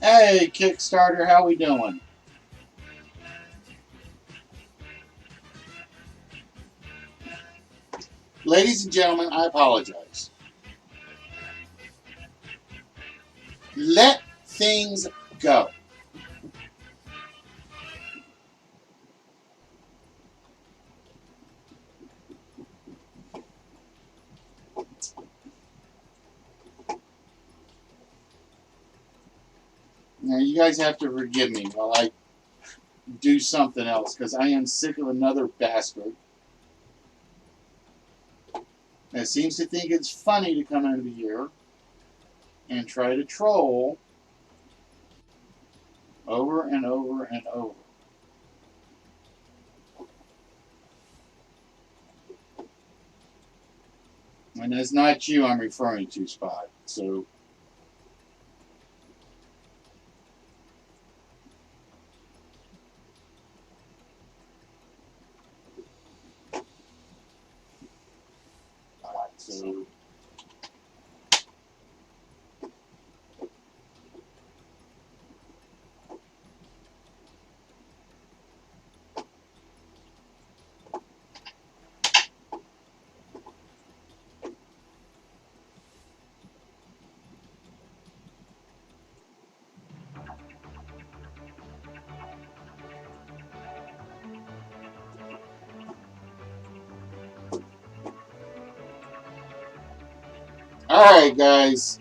Hey, Kickstarter, how we doing? Ladies and gentlemen, I apologize. Let things go. Now, you guys have to forgive me while I do something else, because I am sick of another bastard that seems to think it's funny to come over here and try to troll over and over and over. And it's not you I'm referring to, Spot. So, so all right, guys.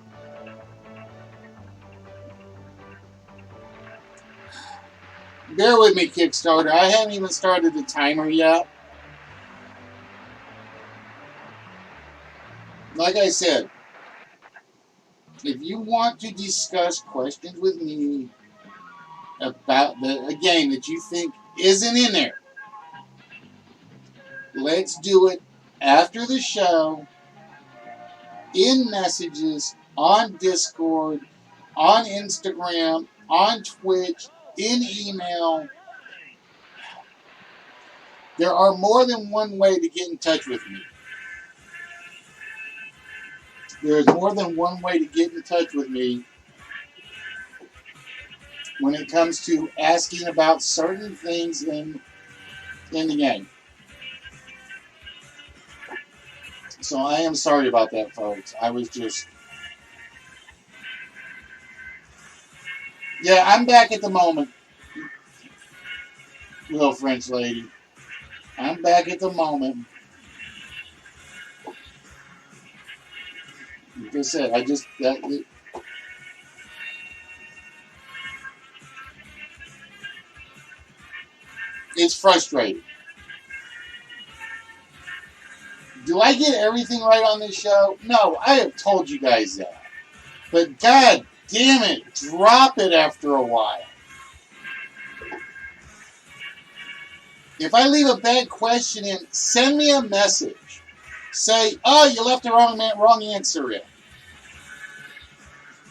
Bear with me, Kickstarter. I haven't even started the timer yet. Like I said, if you want to discuss questions with me about a game that you think isn't in there, let's do it after the show, in messages, on Discord, on Instagram, on Twitch, in email. There are more than one way to get in touch with me. There's more than one way to get in touch with me when it comes to asking about certain things in the game. So I am sorry about that, folks. I was just... Yeah, I'm back at the moment, little French lady. I'm back at the moment. Like I said, it's frustrating. Do I get everything right on this show? No, I have told you guys that. But god damn it, drop it after a while. If I leave a bad question in, send me a message. Say, oh, you left the wrong answer in.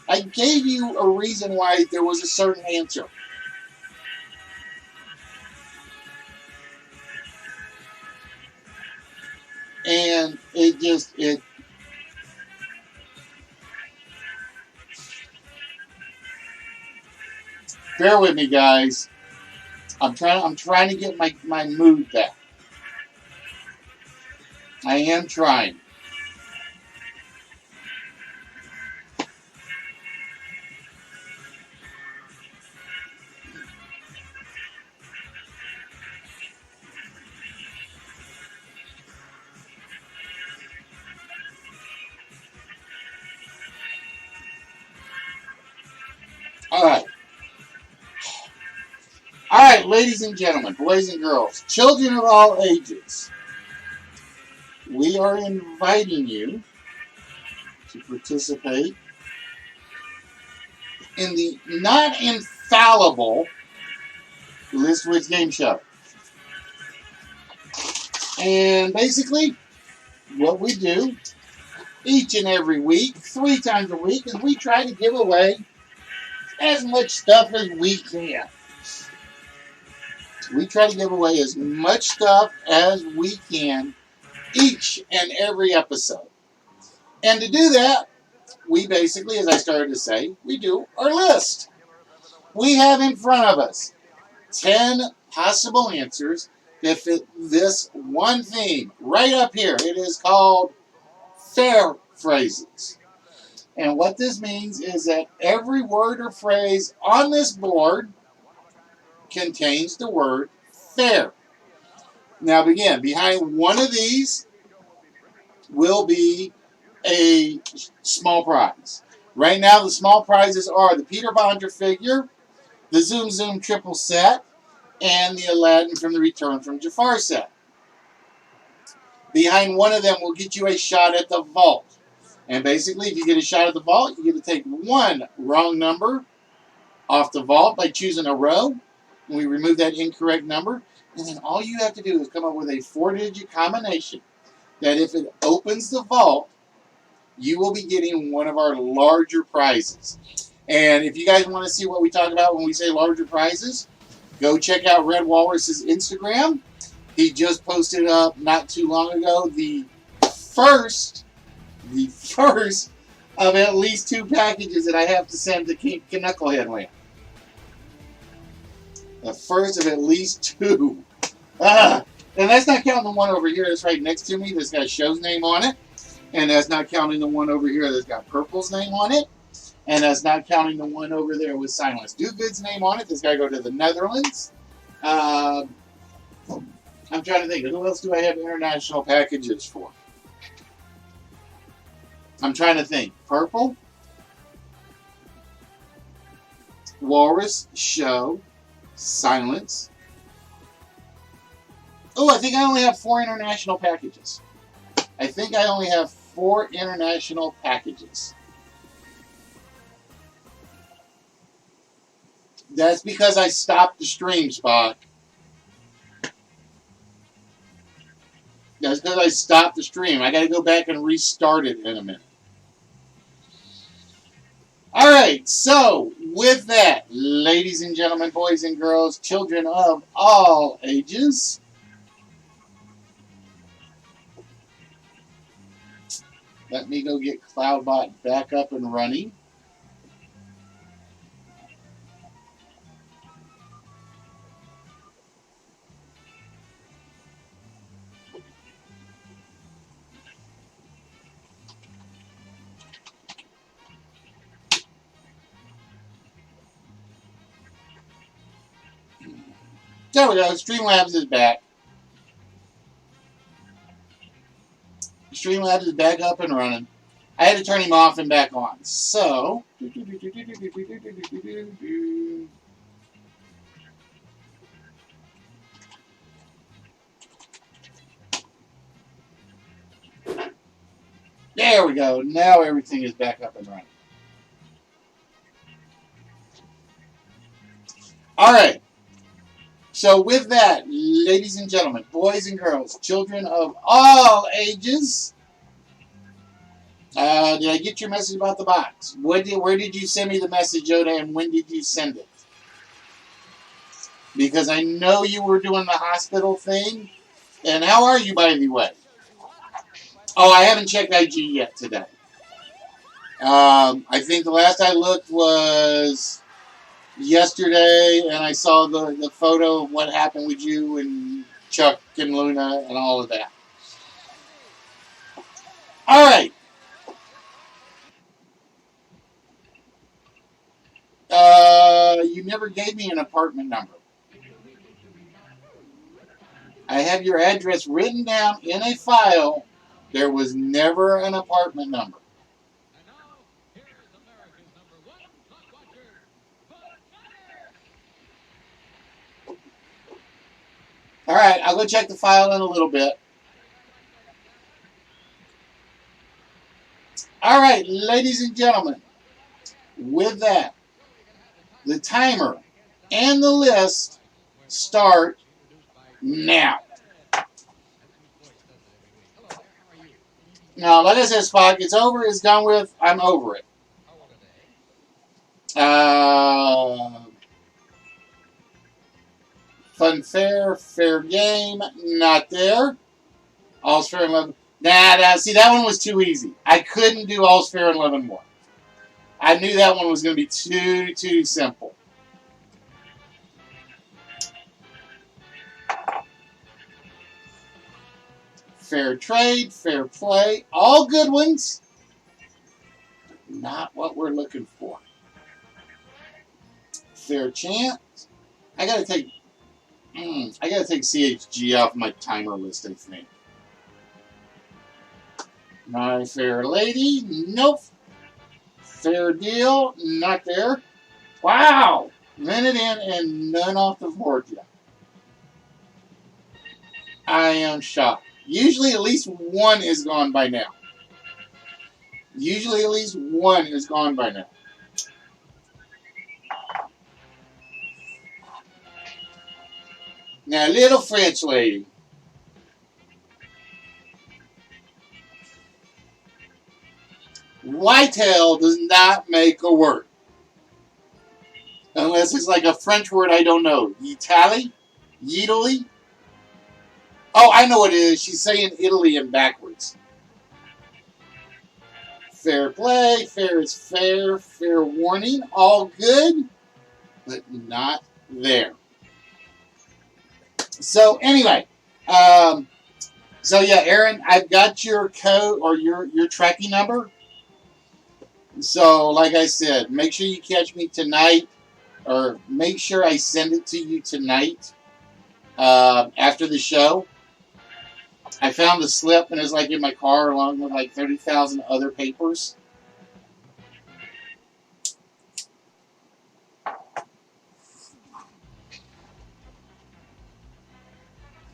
I gave you a reason why there was a certain answer. And it bear with me, guys. I'm trying to get my mood back. I am trying. All right. All right, ladies and gentlemen, boys and girls, children of all ages, we are inviting you to participate in the not infallible List Wits Game Show. And basically, what we do each and every week, 3 times a week, is we try to give away as much stuff as we can. We try to give away as much stuff as we can each and every episode. And to do that, we basically, as I started to say, we do our list. We have in front of us 10 possible answers that fit this one theme right up here. It is called fair phrases. And what this means is that every word or phrase on this board contains the word fair. Now, again, behind one of these will be a small prize. Right now, the small prizes are the Peter Bonder figure, the Zoom Zoom triple set, and the Aladdin from the Return from Jafar set. Behind one of them will get you a shot at the vault. And basically, if you get a shot at the vault, you get to take one wrong number off the vault by choosing a row. And we remove that incorrect number. And then all you have to do is come up with a 4-digit combination that if it opens the vault, you will be getting one of our larger prizes. And if you guys want to see what we talk about when we say larger prizes, go check out Red Walrus's Instagram. He just posted up not too long ago the first of at least 2 packages that I have to send to Knucklehead Land. The first of at least 2. And that's not counting the one over here that's right next to me that's got Show's name on it. And that's not counting the one over here that's got Purple's name on it. And that's not counting the one over there with Silence Do-Good's name on it. That's got to go to the Netherlands. I'm trying to think. Who else do I have international packages for? I'm trying to think. Purple, Walrus, Show, Silence. Oh, I think I only have 4 international packages. I think I only have 4 international packages. That's because I stopped the stream, Spock. That's because I stopped the stream. I got to go back and restart it in a minute. All right, so with that, ladies and gentlemen, boys and girls, children of all ages, let me go get CloudBot back up and running. There we go. Streamlabs is back. Streamlabs is back up and running. I had to turn him off and back on. So, there we go. Now everything is back up and running. All right. So with that, ladies and gentlemen, boys and girls, children of all ages, did I get your message about the box? Where did you send me the message, Yoda, and when did you send it? Because I know you were doing the hospital thing. And how are you, by the way? Oh, I haven't checked IG yet today. I think the last I looked was yesterday, and I saw the photo of what happened with you and Chuck and Luna and all of that. All right. You never gave me an apartment number. I have your address written down in a file. There was never an apartment number. All right, I'll go check the file in a little bit. All right, ladies and gentlemen, with that, the timer and the list start now. Now, like I said, Spock, it's over, it's done with, I'm over it. Fun, fair game, not there. All's fair and love. Nah, see, that one was too easy. I couldn't do All's fair and love and war. I knew that one was going to be too simple. fair trade, fair play, all good ones. Not what we're looking for. Fair chance. I gotta take CHG off my timer list, I think. My Fair Lady, nope. Fair Deal, not there. Wow! Minute in and none off the board yet. I am shocked. Usually at least one is gone by now. Usually at least one is gone by now. Now, little French lady. Whitetail does not make a word. Unless it's like a French word I don't know. Italy? Italy? Oh, I know what it is. She's saying Italy in backwards. Fair play. Fair is fair. Fair warning. All good. But not there. So anyway. So yeah, Aaron, I've got your code or your tracking number. So like I said, make sure you catch me tonight. Or make sure I send it to you tonight after the show. I found the slip and it's like in my car along with like 30,000 other papers.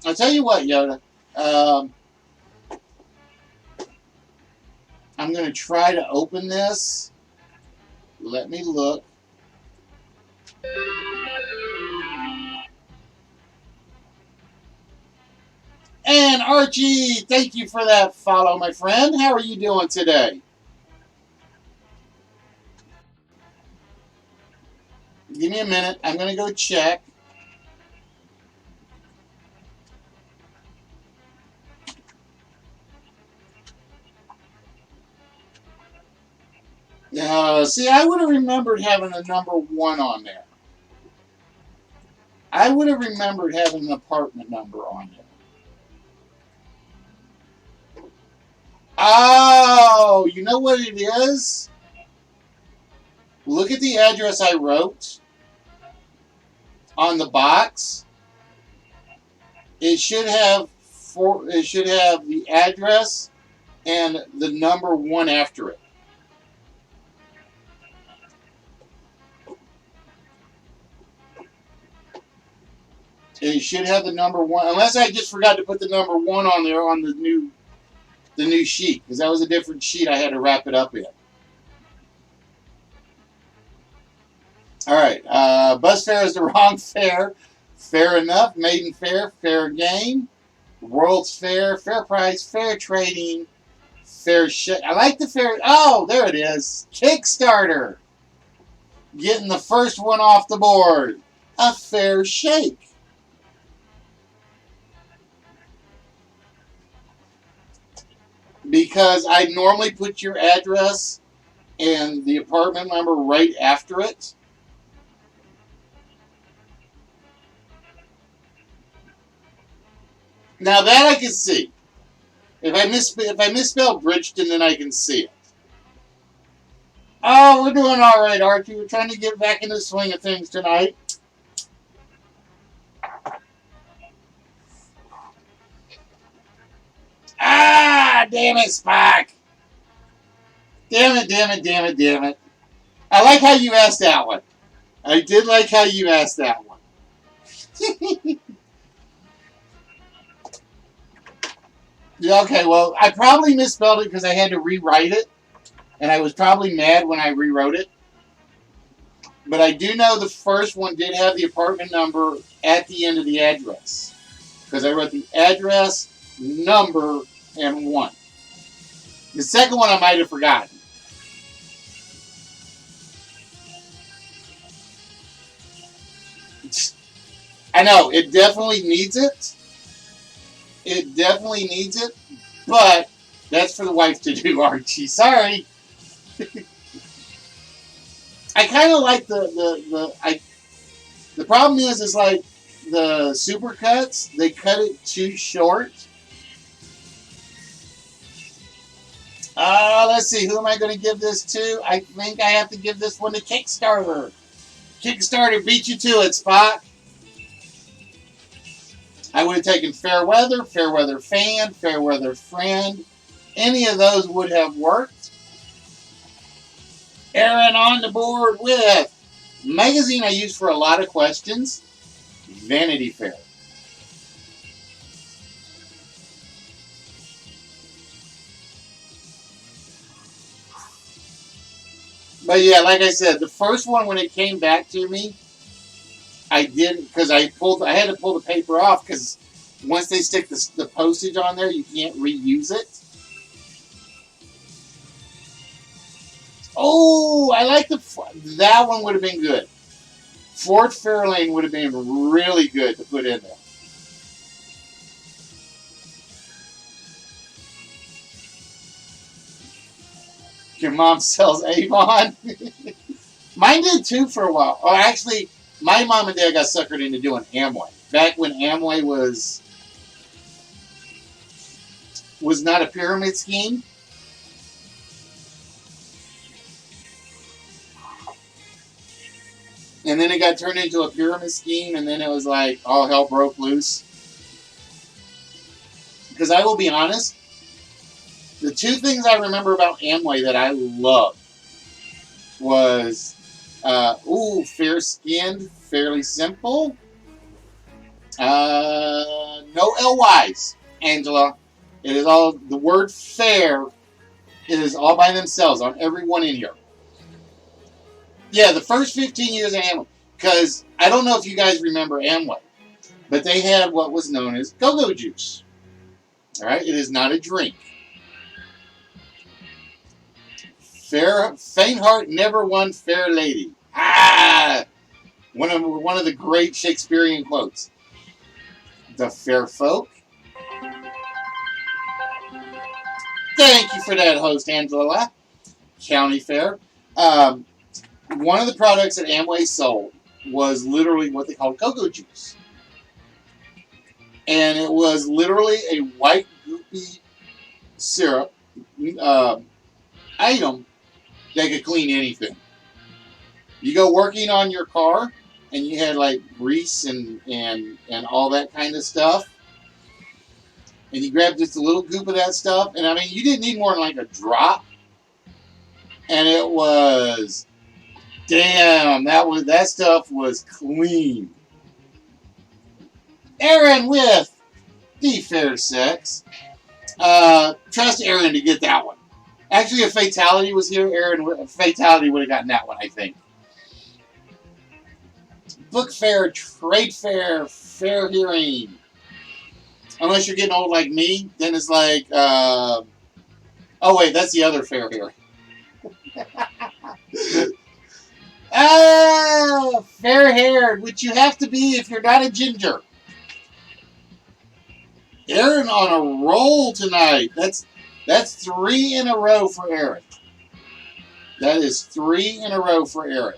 I'll tell you what, Yoda. I'm going to try to open this. Let me look. And Archie, thank you for that follow, my friend. How are you doing today? Give me a minute. I'm going to go check. See, I would have remembered having a number 1 on there. I would have remembered having an apartment number on there. Oh, you know what it is? Look at the address I wrote on the box. It should have the address and the number 1 after it. It should have the number 1, unless I just forgot to put the number 1 on there on the new sheet, because that was a different sheet I had to wrap it up in. All right, bus fare is the wrong fare. Fair enough, maiden fare, fair game, World's Fair, fair price, fair trading, fair shake. I like the fair. Oh, there it is. Kickstarter. Getting the first one off the board. A fair shake. Because I normally put your address and the apartment number right after it. Now that I can see. If I misspell Bridgeton, then I can see it. Oh, we're doing all right, Archie. We're trying to get back into the swing of things tonight. Ah, damn it, Spock. Damn it. I like how you asked that one. I did like how you asked that one. Yeah, okay, well, I probably misspelled it because I had to rewrite it. And I was probably mad when I rewrote it. But I do know the first one did have the apartment number at the end of the address. Because I wrote the address, number, and 1. The second one I might have forgotten. I know, it definitely needs it. It definitely needs it. But that's for the wife to do, Archie. Sorry. I kind of like the problem is like the supercuts, they cut it too short. Let's see. Who am I going to give this to? I think I have to give this one to Kickstarter. Kickstarter beat you to it, Spock. I would have taken Fairweather Fan, Fairweather Friend. Any of those would have worked. Aaron on the board with magazine I use for a lot of questions, Vanity Fair. But yeah, like I said, the first one when it came back to me, I did because I had to pull the paper off because once they stick the postage on there, you can't reuse it. Oh, I like that one would have been good. Fort Fairlane would have been really good to put in there. Your mom sells Avon. Mine did too for a while. Oh, actually, my mom and dad got suckered into doing Amway. Back when Amway was not a pyramid scheme. And then it got turned into a pyramid scheme, and then it was like all hell broke loose. Because I will be honest, the two things I remember about Amway that I loved was, fair skinned, fairly simple. No LYs, Angela. It is all, the word fair, it is all by themselves on every one in here. Yeah, the first 15 years of Amway. Because I don't know if you guys remember Amway, but they had what was known as go-go juice. All right, it is not a drink. Faint heart never won fair lady. One of the great Shakespearean quotes. The fair folk. Thank you for that, host Angela. County Fair. One of the products that Amway sold was literally what they called go-go juice. And it was literally a white, goopy syrup item that could clean anything. You go working on your car, and you had like grease and all that kind of stuff. And you grabbed just a little goop of that stuff. And I mean, you didn't need more than like a drop. And it was, damn, that stuff was clean. Aaron with the fair sex. Trust Aaron to get that one. Actually, if Fatality was here, Fatality would have gotten that one, I think. Book fair, trade fair, fair hearing. Unless you're getting old like me, then it's like, oh wait, that's the other fair hearing. Fair-haired, which you have to be if you're not a ginger. Aaron on a roll tonight. That's 3 in a row for Aaron. That is 3 in a row for Aaron.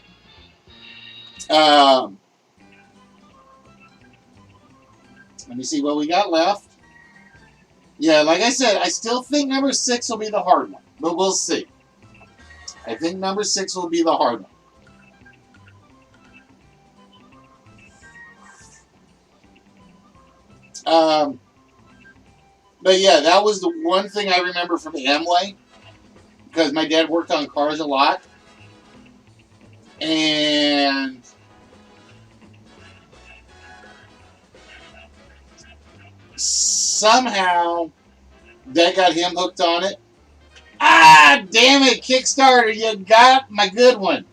Let me see what we got left. Yeah, like I said, I still think number 6 will be the hard one, but we'll see. I think number 6 will be the hard one. But yeah, that was the one thing I remember from Amway, because my dad worked on cars a lot. And somehow that got him hooked on it. Damn it, Kickstarter, you got my good one.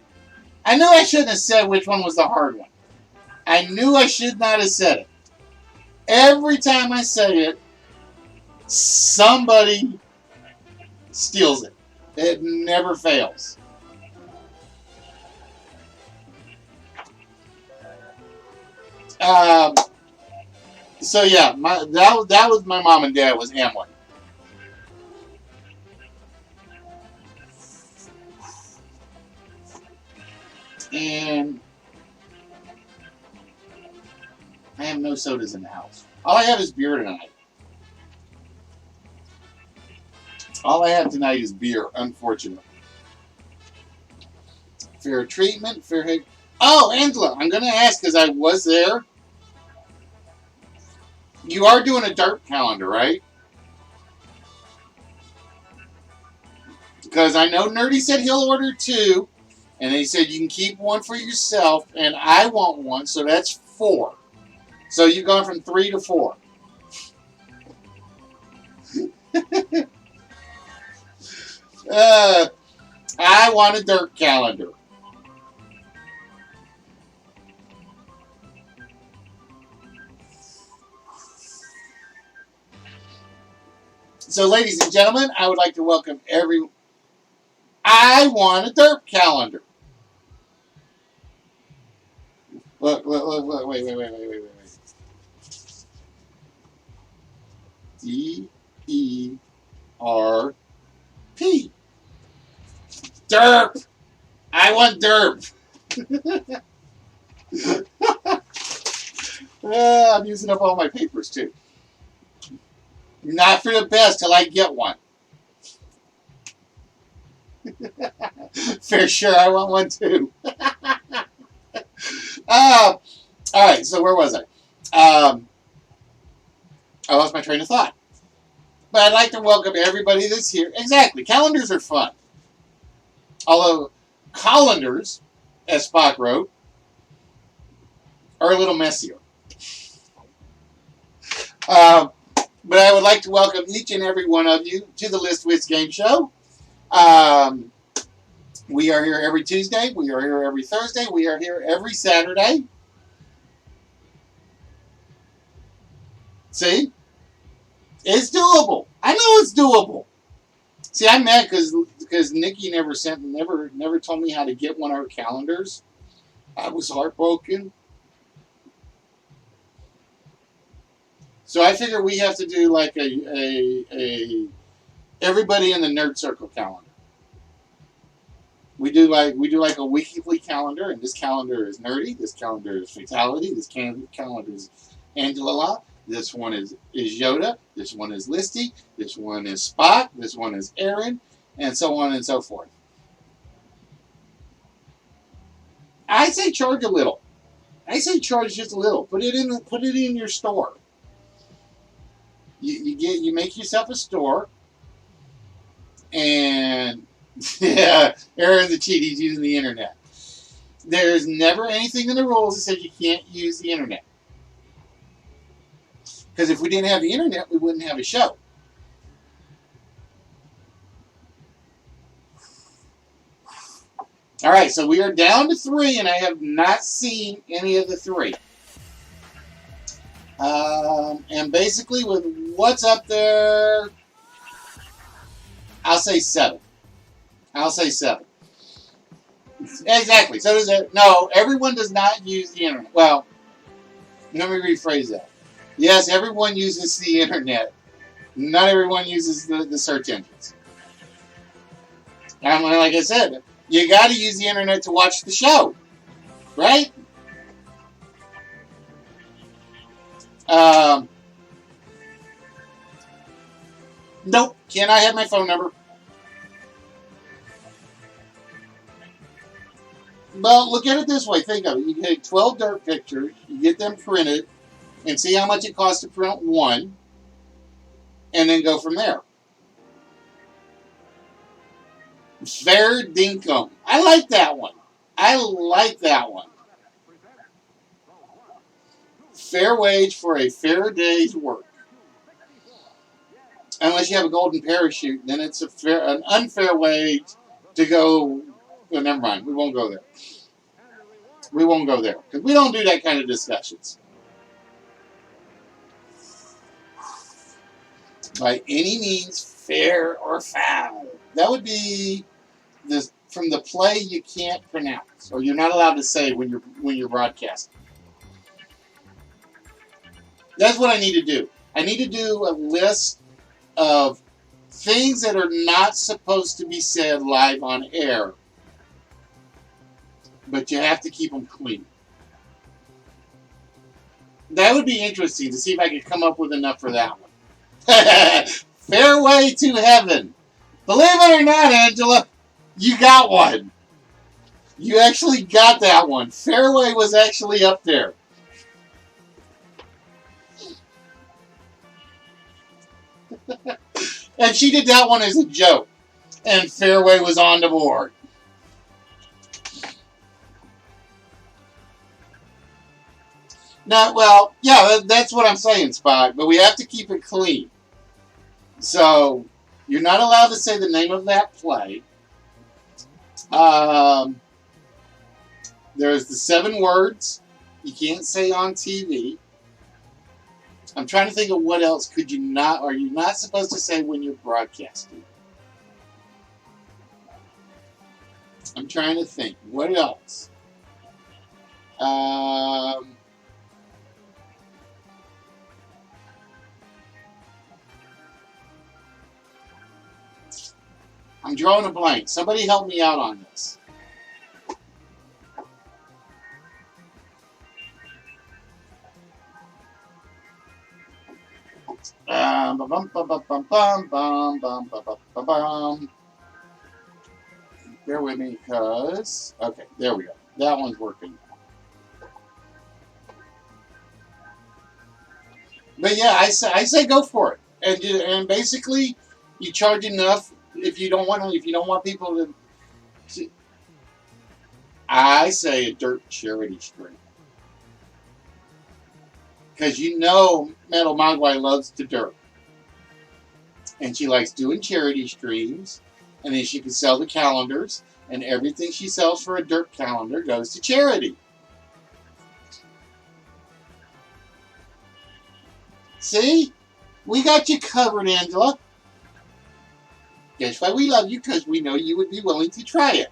I knew I shouldn't have said which one was the hard one. I knew I should not have said it. Every time I say it, somebody steals it. It never fails. So yeah, that was my mom and dad was Amway. And I have no sodas in the house. All I have is beer tonight. All I have tonight is beer, unfortunately. Fair treatment, fair hate. Oh, Angela, I'm going to ask because I was there. You are doing a derp calendar, right? Because I know Nerdy said he'll order 2, and he said you can keep 1 for yourself, and I want 1, so that's 4. So you've gone from 3 to 4. I want a derp calendar. So, ladies and gentlemen, I would like to welcome everyone. I want a derp calendar. Look, wait. D-E-R-P. Derp. I want derp. I'm using up all my papers, too. Not for the best till I get one. Fair sure, I want one, too. All right, so where was I? I lost my train of thought. But I'd like to welcome everybody that's here. Exactly, calendars are fun. Although colanders, as Spock wrote, are a little messier. But I would like to welcome each and every one of you to the List Wits Game Show. We are here every Tuesday. We are here every Thursday. We are here every Saturday. See? It's doable. I know it's doable. See, I'm mad because Nikki never told me how to get one of her calendars. I was heartbroken. So I figure we have to do like a everybody in the nerd circle calendar. We do like a weekly calendar, and this calendar is nerdy. This calendar is fatality. This calendar is Angela. This one is Yoda. This one is Listy. This one is Spock. This one is Aaron, and so on and so forth. I say charge a little. I say charge just a little. Put it in your store. You make yourself a store, and yeah, Aaron's a cheat. He's using the internet. There's never anything in the rules that says you can't use the internet. Because if we didn't have the internet, we wouldn't have a show. All right, so we are down to 3, and I have not seen any of the 3. And basically, with what's up there, I'll say 7. Exactly. So does it. No, everyone does not use the internet. Well, let me rephrase that. Yes, everyone uses the internet. Not everyone uses the search engines. And like I said, you got to use the internet to watch the show, right? Nope. Can I have my phone number? Well, look at it this way. Think of it. You take 12 dirt pictures, you get them printed, and see how much it costs to print one, and then go from there. Fair dinkum. I like that one. Fair wage for a fair day's work. Unless you have a golden parachute, then it's an unfair wage to go. Well, never mind. We won't go there. Because we don't do that kind of discussions. By any means, fair or foul. That would be from the play you can't pronounce, or you're not allowed to say when you're broadcasting. That's what I need to do. I need to do a list of things that are not supposed to be said live on air, but you have to keep them clean. That would be interesting to see if I could come up with enough for that one. Fairway to heaven. Believe it or not, Angela, you got one. You actually got that one. Fairway was actually up there. And she did that one as a joke. And Fairway was on the board. Now, well, yeah, that's what I'm saying, Spot. But we have to keep it clean. So, you're not allowed to say the name of that play. There's the 7 words you can't say on TV. I'm trying to think of what else could you not, are you not supposed to say when you're broadcasting? I'm trying to think. What else? I'm drawing a blank. Somebody help me out on this. Bear with me, because... Okay, there we go. That one's working. But yeah, I say go for it. And basically, you charge enough if you don't want people to... I say a dirt charity stream. Because you know Metal Mogwai loves to dirt. And she likes doing charity streams. And then she can sell the calendars. And everything she sells for a dirt calendar goes to charity. See? We got you covered, Angela. Guess why we love you? Because we know you would be willing to try it.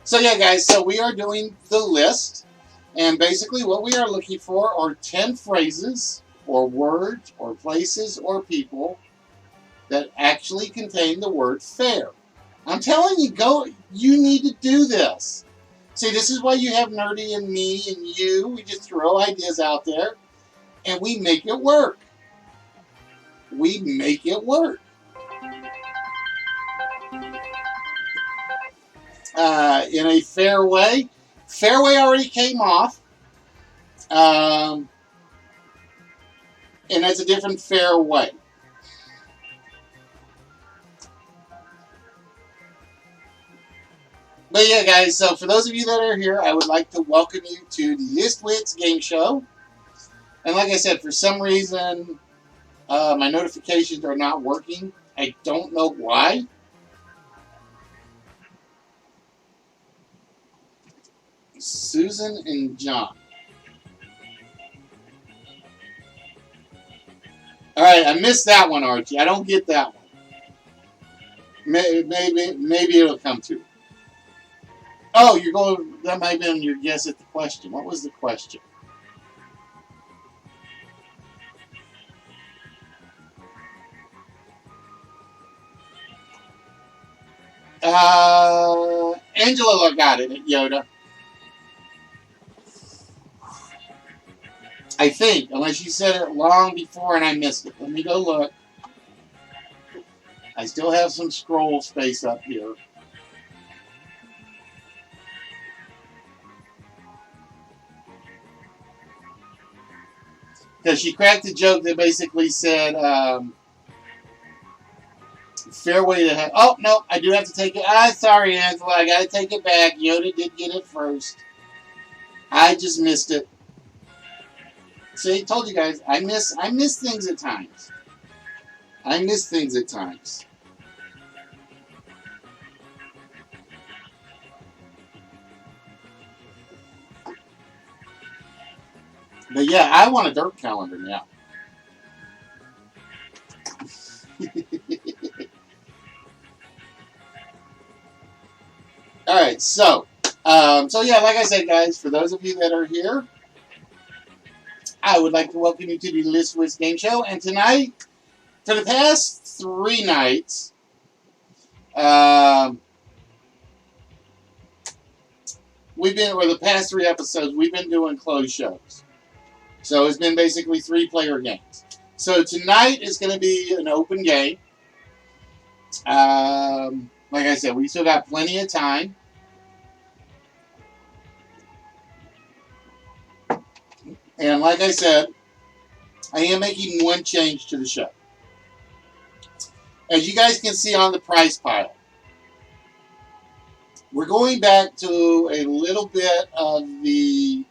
So yeah, guys, so we are doing the list, and basically what we are looking for are 10 phrases, or words, or places, or people that actually contain the word fair. I'm telling you, you need to do this. See, this is why you have Nerdy and me and you. We just throw ideas out there, and we make it work. We make it work. In a fair way. Fairway already came off. And that's a different fair way. But yeah, guys, so for those of you that are here, I would like to welcome you to the List Wits game show. And like I said, for some reason, my notifications are not working. I don't know why. Susan and John. All right, I missed that one, Archie. I don't get that one. Maybe it'll come to. Oh, you're going. That might have been your guess at the question. What was the question? Angela got it at Yoda. I think, unless you said it long before and I missed it. Let me go look. I still have some scroll space up here. Because she cracked a joke that basically said, fair way to have... Oh, no, I do have to take it. Sorry, Angela, I got to take it back. Yoda did get it first. I just missed it. See, I told you guys, I miss things at times. I miss things at times. But yeah, I want a dirt calendar now. All right, so yeah, like I said, guys, for those of you that are here, I would like to welcome you to the List Wits game show. And tonight, for the past 3 nights, or the past 3 episodes, we've been doing closed shows. So it's been basically 3-player games. So tonight is going to be an open game. Like I said, we still got plenty of time. And like I said, I am making one change to the show. As you guys can see on the prize pile, we're going back to a little bit of the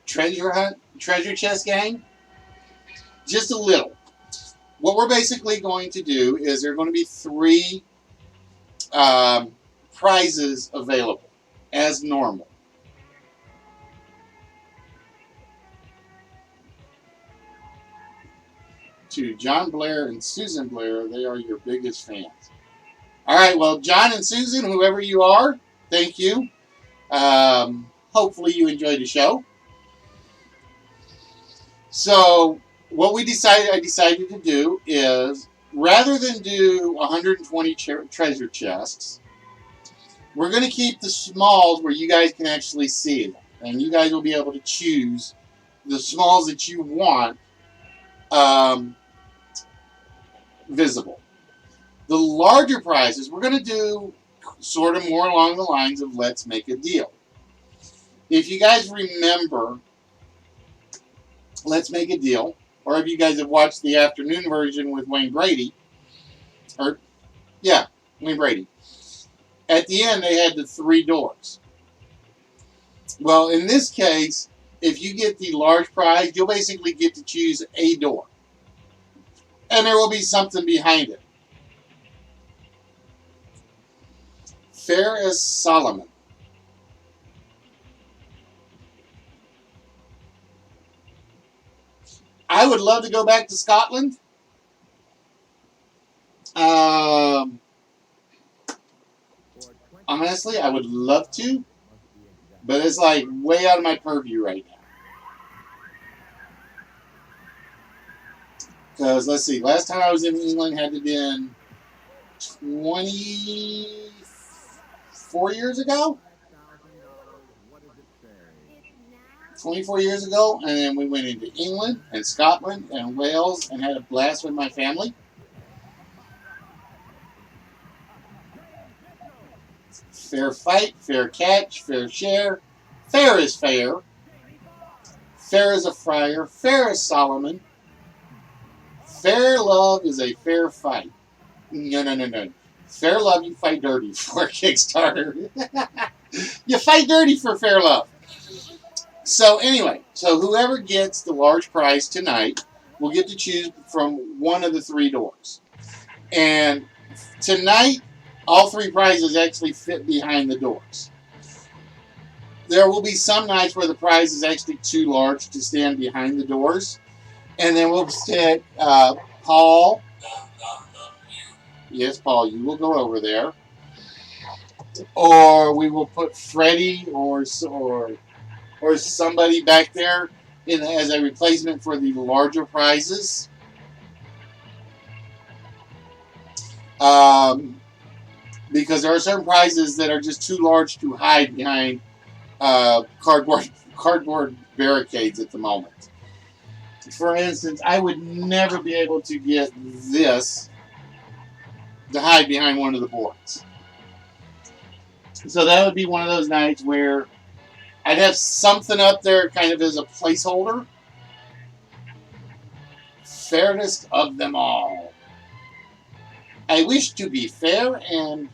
treasure chest game. Just a little. What we're basically going to do is there are going to be 3 prizes available as normal. To John Blair and Susan Blair, they are your biggest fans. All right, well, John and Susan, whoever you are, thank you. Hopefully you enjoyed the show. So what I decided to do is, rather than do 120 treasure chests, we're going to keep the smalls where you guys can actually see them. And you guys will be able to choose the smalls that you want visible. The larger prizes, we're going to do sort of more along the lines of Let's Make a Deal. If you guys remember Let's Make a Deal, or if you guys have watched the afternoon version with Wayne Brady, Wayne Brady, at the end they had the 3 doors. Well, in this case, if you get the large prize, you'll basically get to choose a door. And there will be something behind it. Fair as Solomon. I would love to go back to Scotland. Honestly, I would love to. But it's like way out of my purview right now. Because, let's see, last time I was in England had to be in 24 years ago? 24 years ago, and then we went into England and Scotland and Wales and had a blast with my family. Fair fight, fair catch, fair share. Fair is fair. Fair as a friar. Fair as Solomon. Fair love is a fair fight. No. Fair love, you fight dirty for Kickstarter. You fight dirty for fair love. So anyway, whoever gets the large prize tonight will get to choose from one of the 3 doors. And tonight, all 3 prizes actually fit behind the doors. There will be some nights where the prize is actually too large to stand behind the doors. And then we'll stick Paul. Yes, Paul, you will go over there. Or we will put Freddie or somebody back there as a replacement for the larger prizes. Because there are certain prizes that are just too large to hide behind cardboard barricades at the moment. For instance, I would never be able to get this to hide behind one of the boards. So that would be one of those nights where I'd have something up there kind of as a placeholder. Fairness of them all. I wish to be fair and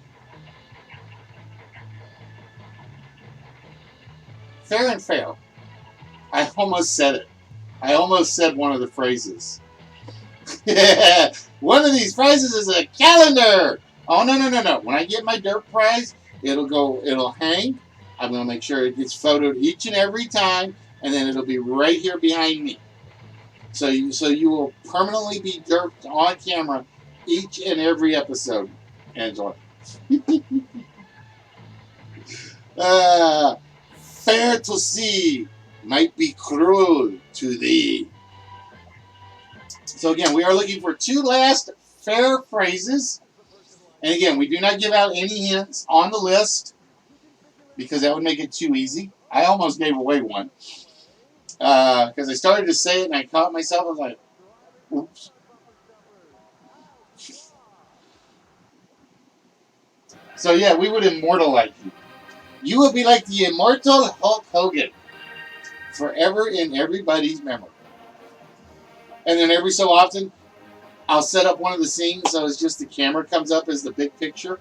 fair. I almost said it. I almost said one of the phrases. Yeah, one of these prizes is a calendar. Oh, no. When I get my dirt prize, it'll hang. I'm going to make sure it gets photoed each and every time, and then it'll be right here behind me. So you will permanently be dirked on camera each and every episode, Angela. Fair to see might be cruel to thee. So again, we are looking for 2 last fair phrases. And again, we do not give out any hints on the list because that would make it too easy. I almost gave away one because I started to say it and I caught myself. I was like, oops. So yeah, we would immortalize you. You would be like the immortal Hulk Hogan, forever in everybody's memory. And then every so often, I'll set up one of the scenes so it's just the camera comes up as the big picture.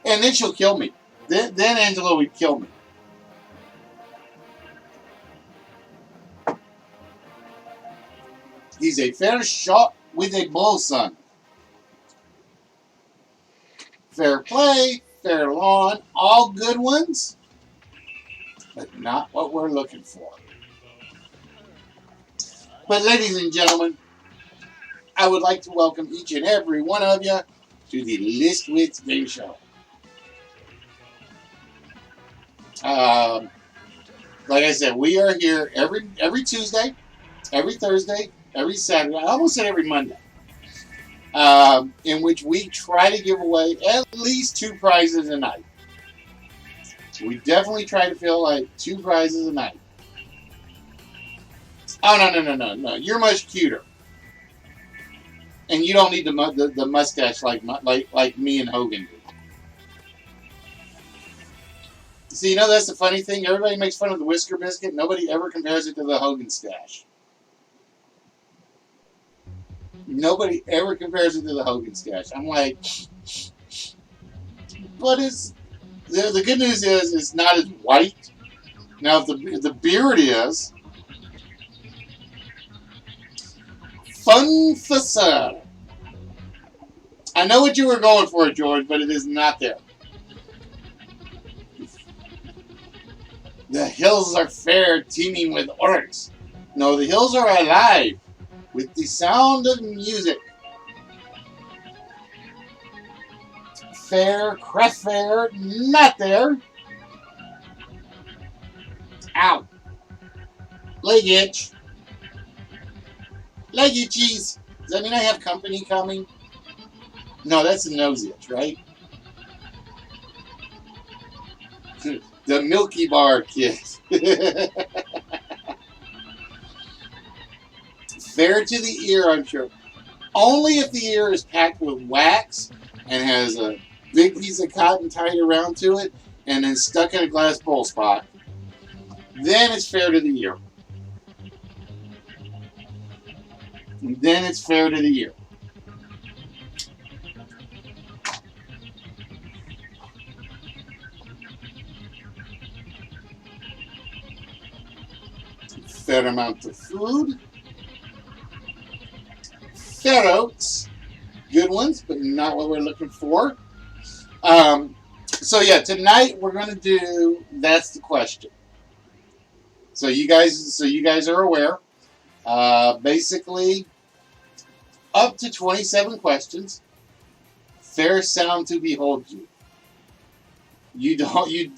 And then she'll kill me. Then Angela would kill me. He's a fair shot with a bull son. Fair play, fair lawn, all good ones, but not what we're looking for. But ladies and gentlemen, I would like to welcome each and every one of you to the List Wits Game Show. Like I said, we are here every Tuesday, every Thursday, every Saturday. I almost said every Monday. In which we try to give away at least 2 prizes a night. We definitely try to feel like 2 prizes a night. Oh, no. You're much cuter. And you don't need the mustache like me and Hogan do. See, that's the funny thing. Everybody makes fun of the Whisker Biscuit. Nobody ever compares it to the Hogan stash. Nobody ever compares it to the Hogan stash. I'm like, but the good news is it's not as white. Now, if the beard is fun facade. I know what you were going for, George, but it is not there. The hills are fair, teeming with orcs. No, the hills are alive with the sound of music. Fair, crest fair, not there. Ow. Leg itch. Leg itchies. Does that mean I have company coming? No, that's a nose itch, right? The Milky Bar kid. Fair to the ear, I'm sure. Only if the ear is packed with wax and has a big piece of cotton tied around to it and then stuck in a glass bowl spot. Then it's fair to the ear. Then it's fair to the ear. Fair amount of food. Fair oats. Good ones, but not what we're looking for. So yeah, tonight we're going to do That's the Question. So you guys are aware. Basically, up to 27 questions. Fair sound to behold you. You don't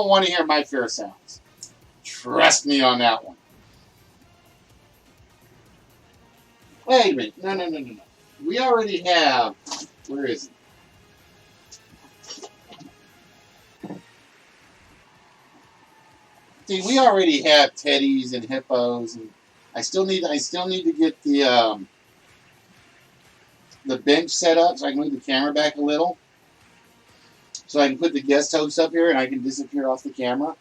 want to hear my fair sounds. Trust me on that one. Wait a minute. No. We already have. Where is it? See, we already have teddies and hippos, and I still need to get the bench set up so I can move the camera back a little, so I can put the guest host up here and I can disappear off the camera.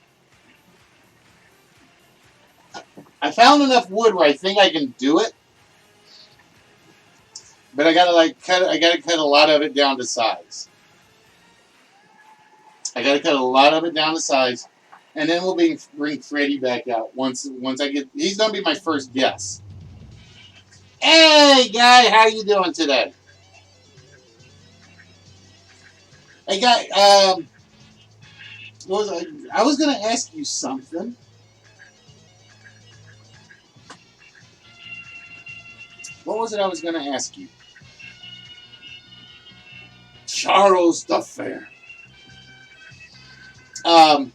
I found enough wood where I think I can do it, but I gotta cut a lot of it down to size. And then we'll bring Freddie back out once I get. He's gonna be my first guest. Hey, guy, how you doing today? Hey, guy. What was I was gonna ask you something. What was it I was gonna ask you? Charles the Fair. God,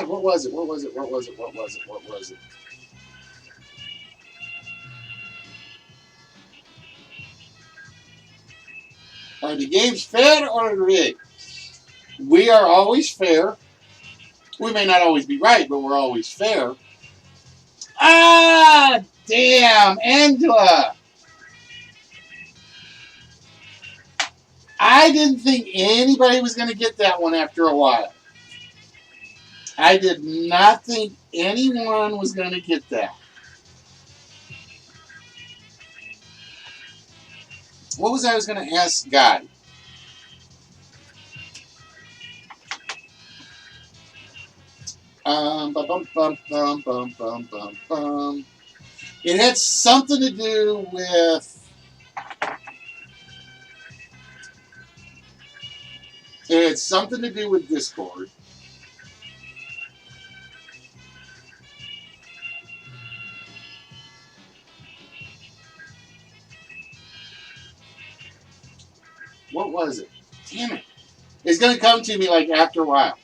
what was it? Are the games fair or rigged? We are always fair. We may not always be right, but we're always fair. Ah, damn, Angela. I didn't think anybody was going to get that one after a while. I did not think anyone was going to get that. What was I was going to ask Guy? Bum, bum, bum, bum, bum, bum, bum. It had something to do with. It had something to do with Discord. What was it? Damn it. It's going to come to me like after a while.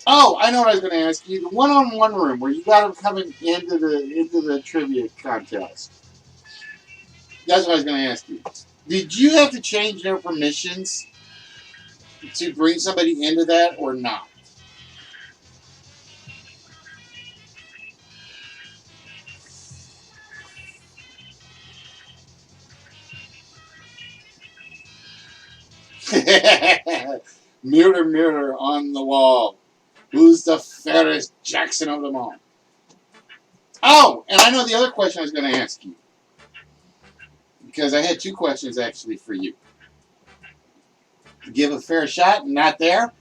Oh, I know what I was going to ask you. The one-on-one room where you got them coming into the trivia contest. That's what I was going to ask you. Did you have to change their permissions to bring somebody into that or not? Mirror, mirror on the wall. Who's the fairest Jackson of them all? Oh, and I know the other question I was going to ask you. Because I had two questions actually for you. Give a fair shot, not there.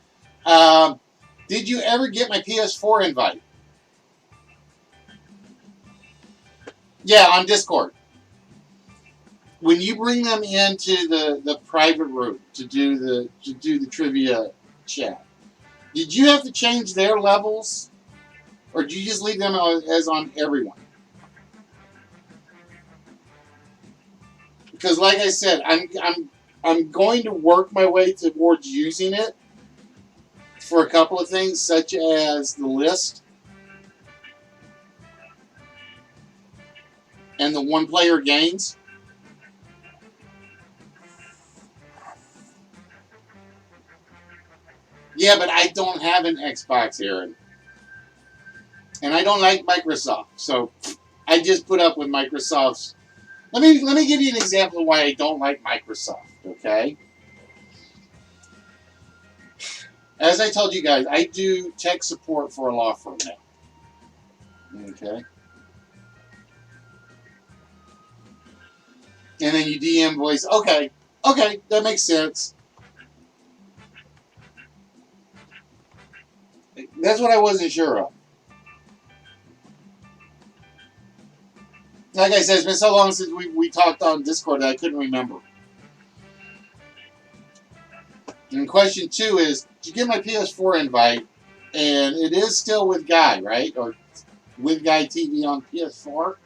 Did you ever get my PS4 invite? Yeah, on Discord. When you bring them into the private room to do the trivia chat, did you have to change their levels, or did you just leave them as on everyone? Because, like I said, I'm going to work my way towards using it for a couple of things, such as the list and the one-player games. Yeah, but I don't have an Xbox, Aaron. And I don't like Microsoft. So I just put up with Microsoft's. Let me give you an example of why I don't like Microsoft, okay? As I told you guys, I do tech support for a law firm now. Okay? And then you DM voice, okay, that makes sense. That's what I wasn't sure of. Like I said, it's been so long since we talked on Discord that I couldn't remember. And question 2 is, did you get my PS4 invite? And it is still with Guy, right? Or with Guy TV on PS4?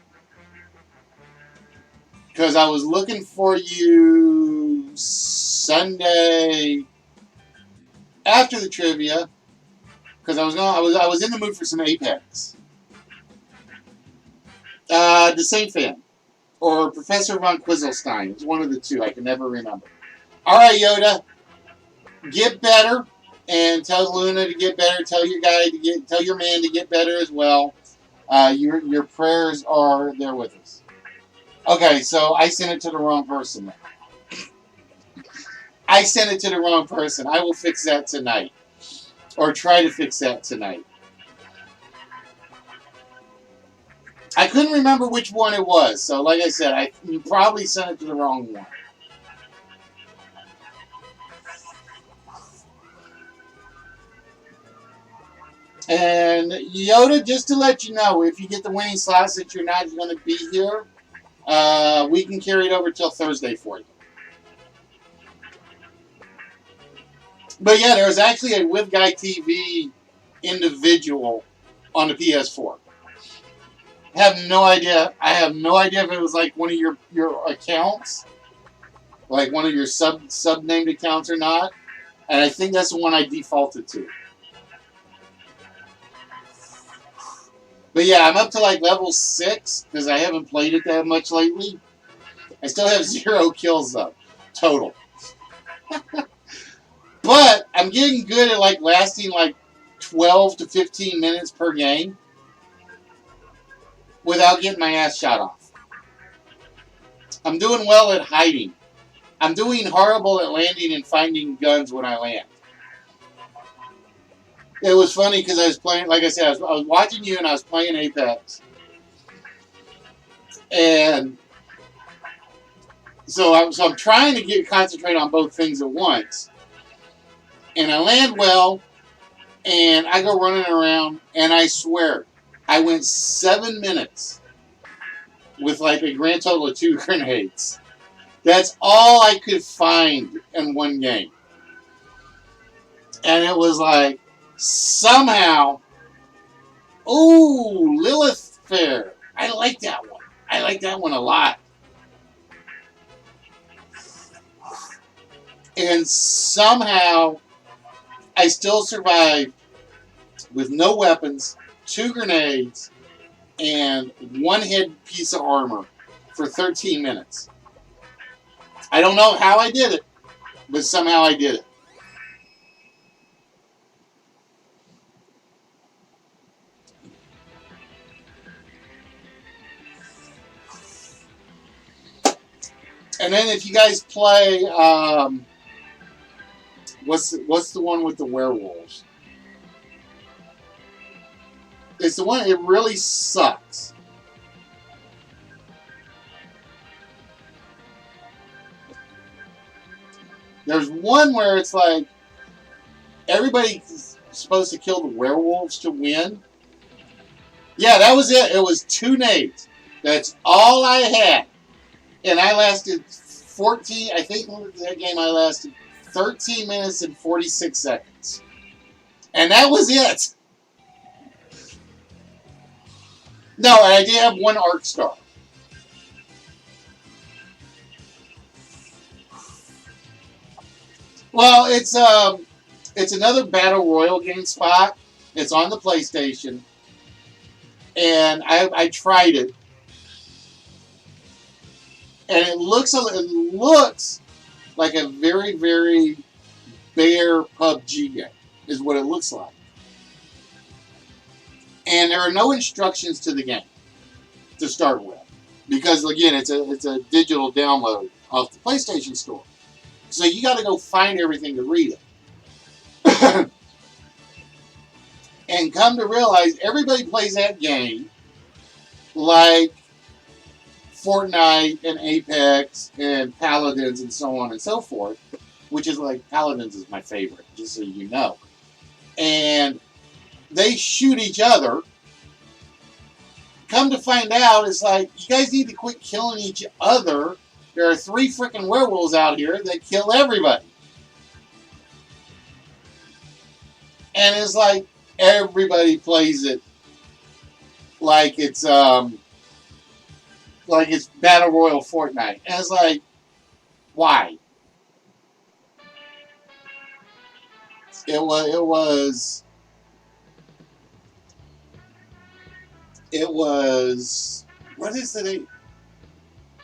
Because I was looking for you Sunday after the trivia. Because I was in the mood for some Apex. The same fan. Or Professor Von Quizzlestein. It's one of the two. I can never remember. Alright, Yoda. Get better. And tell Luna to get better. Tell your man to get better as well. Your prayers are there with us. Okay, so I sent it to the wrong person. I sent it to the wrong person. I will fix that tonight. Or try to fix that tonight. I couldn't remember which one it was. So, like I said, you probably sent it to the wrong one. And Yoda, just to let you know, if you get the winning slots that you're not going to be here, we can carry it over till Thursday for you. But yeah, there was actually a With Guy TV individual on the PS4. I have no idea if it was like one of your accounts, like one of your sub-named accounts or not. And I think that's the one I defaulted to. But yeah, I'm up to like level 6 because I haven't played it that much lately. I still have 0 kills though, total. But I'm getting good at like lasting like 12 to 15 minutes per game without getting my ass shot off. I'm doing well at hiding. I'm doing horrible at landing and finding guns when I land. It was funny because I was playing, like I said, I was watching you and I was playing Apex. And so I'm trying to concentrate on both things at once. And I land well, and I go running around, and I swear, I went 7 minutes with like a grand total of 2 grenades. That's all I could find in one game. And it was like, somehow, ooh, Lilith Fair. I like that one. I like that one a lot. And somehow, I still survived with no weapons, 2 grenades, and 1 hit piece of armor for 13 minutes. I don't know how I did it, but somehow I did it. And then if you guys play, what's the one with the werewolves? It's the one, it really sucks. There's one where it's like, everybody's supposed to kill the werewolves to win. Yeah, that was it. It was 2 nades. That's all I had. And I lasted 14, I think that game I lasted 13 minutes and 46 seconds. And that was it. No, I did have 1 arc star. Well, it's another battle royal game spot. It's on the PlayStation, and I tried it, and it looks like a very, very bare PUBG game, is what it looks like. And there are no instructions to the game to start with, because again, it's a digital download off the PlayStation Store. So you got to go find everything to read it. And come to realize, everybody plays that game like Fortnite and Apex and Paladins and so on and so forth, which is like, Paladins is my favorite, just so you know. And they shoot each other. Come to find out, it's like, you guys need to quit killing each other. There are 3 freaking werewolves out here that kill everybody. And it's like, everybody plays it like it's Battle Royale Fortnite. And it's like, why? It was what is it?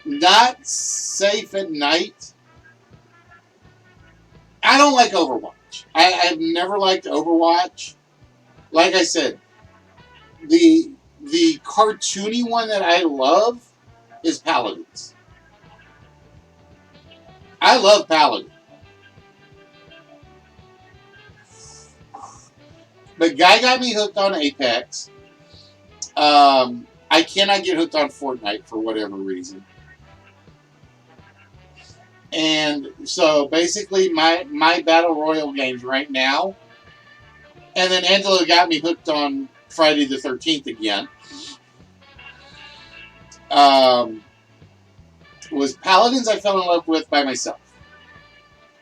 Not safe at night. I don't like Overwatch. I've never liked Overwatch. Like I said, the cartoony one that I love is Paladins. I love Paladin. But Guy got me hooked on Apex. I cannot get hooked on Fortnite for whatever reason. And so basically my Battle Royale games right now, and then Angela got me hooked on Friday the 13th again, was Paladins. I fell in love with by myself.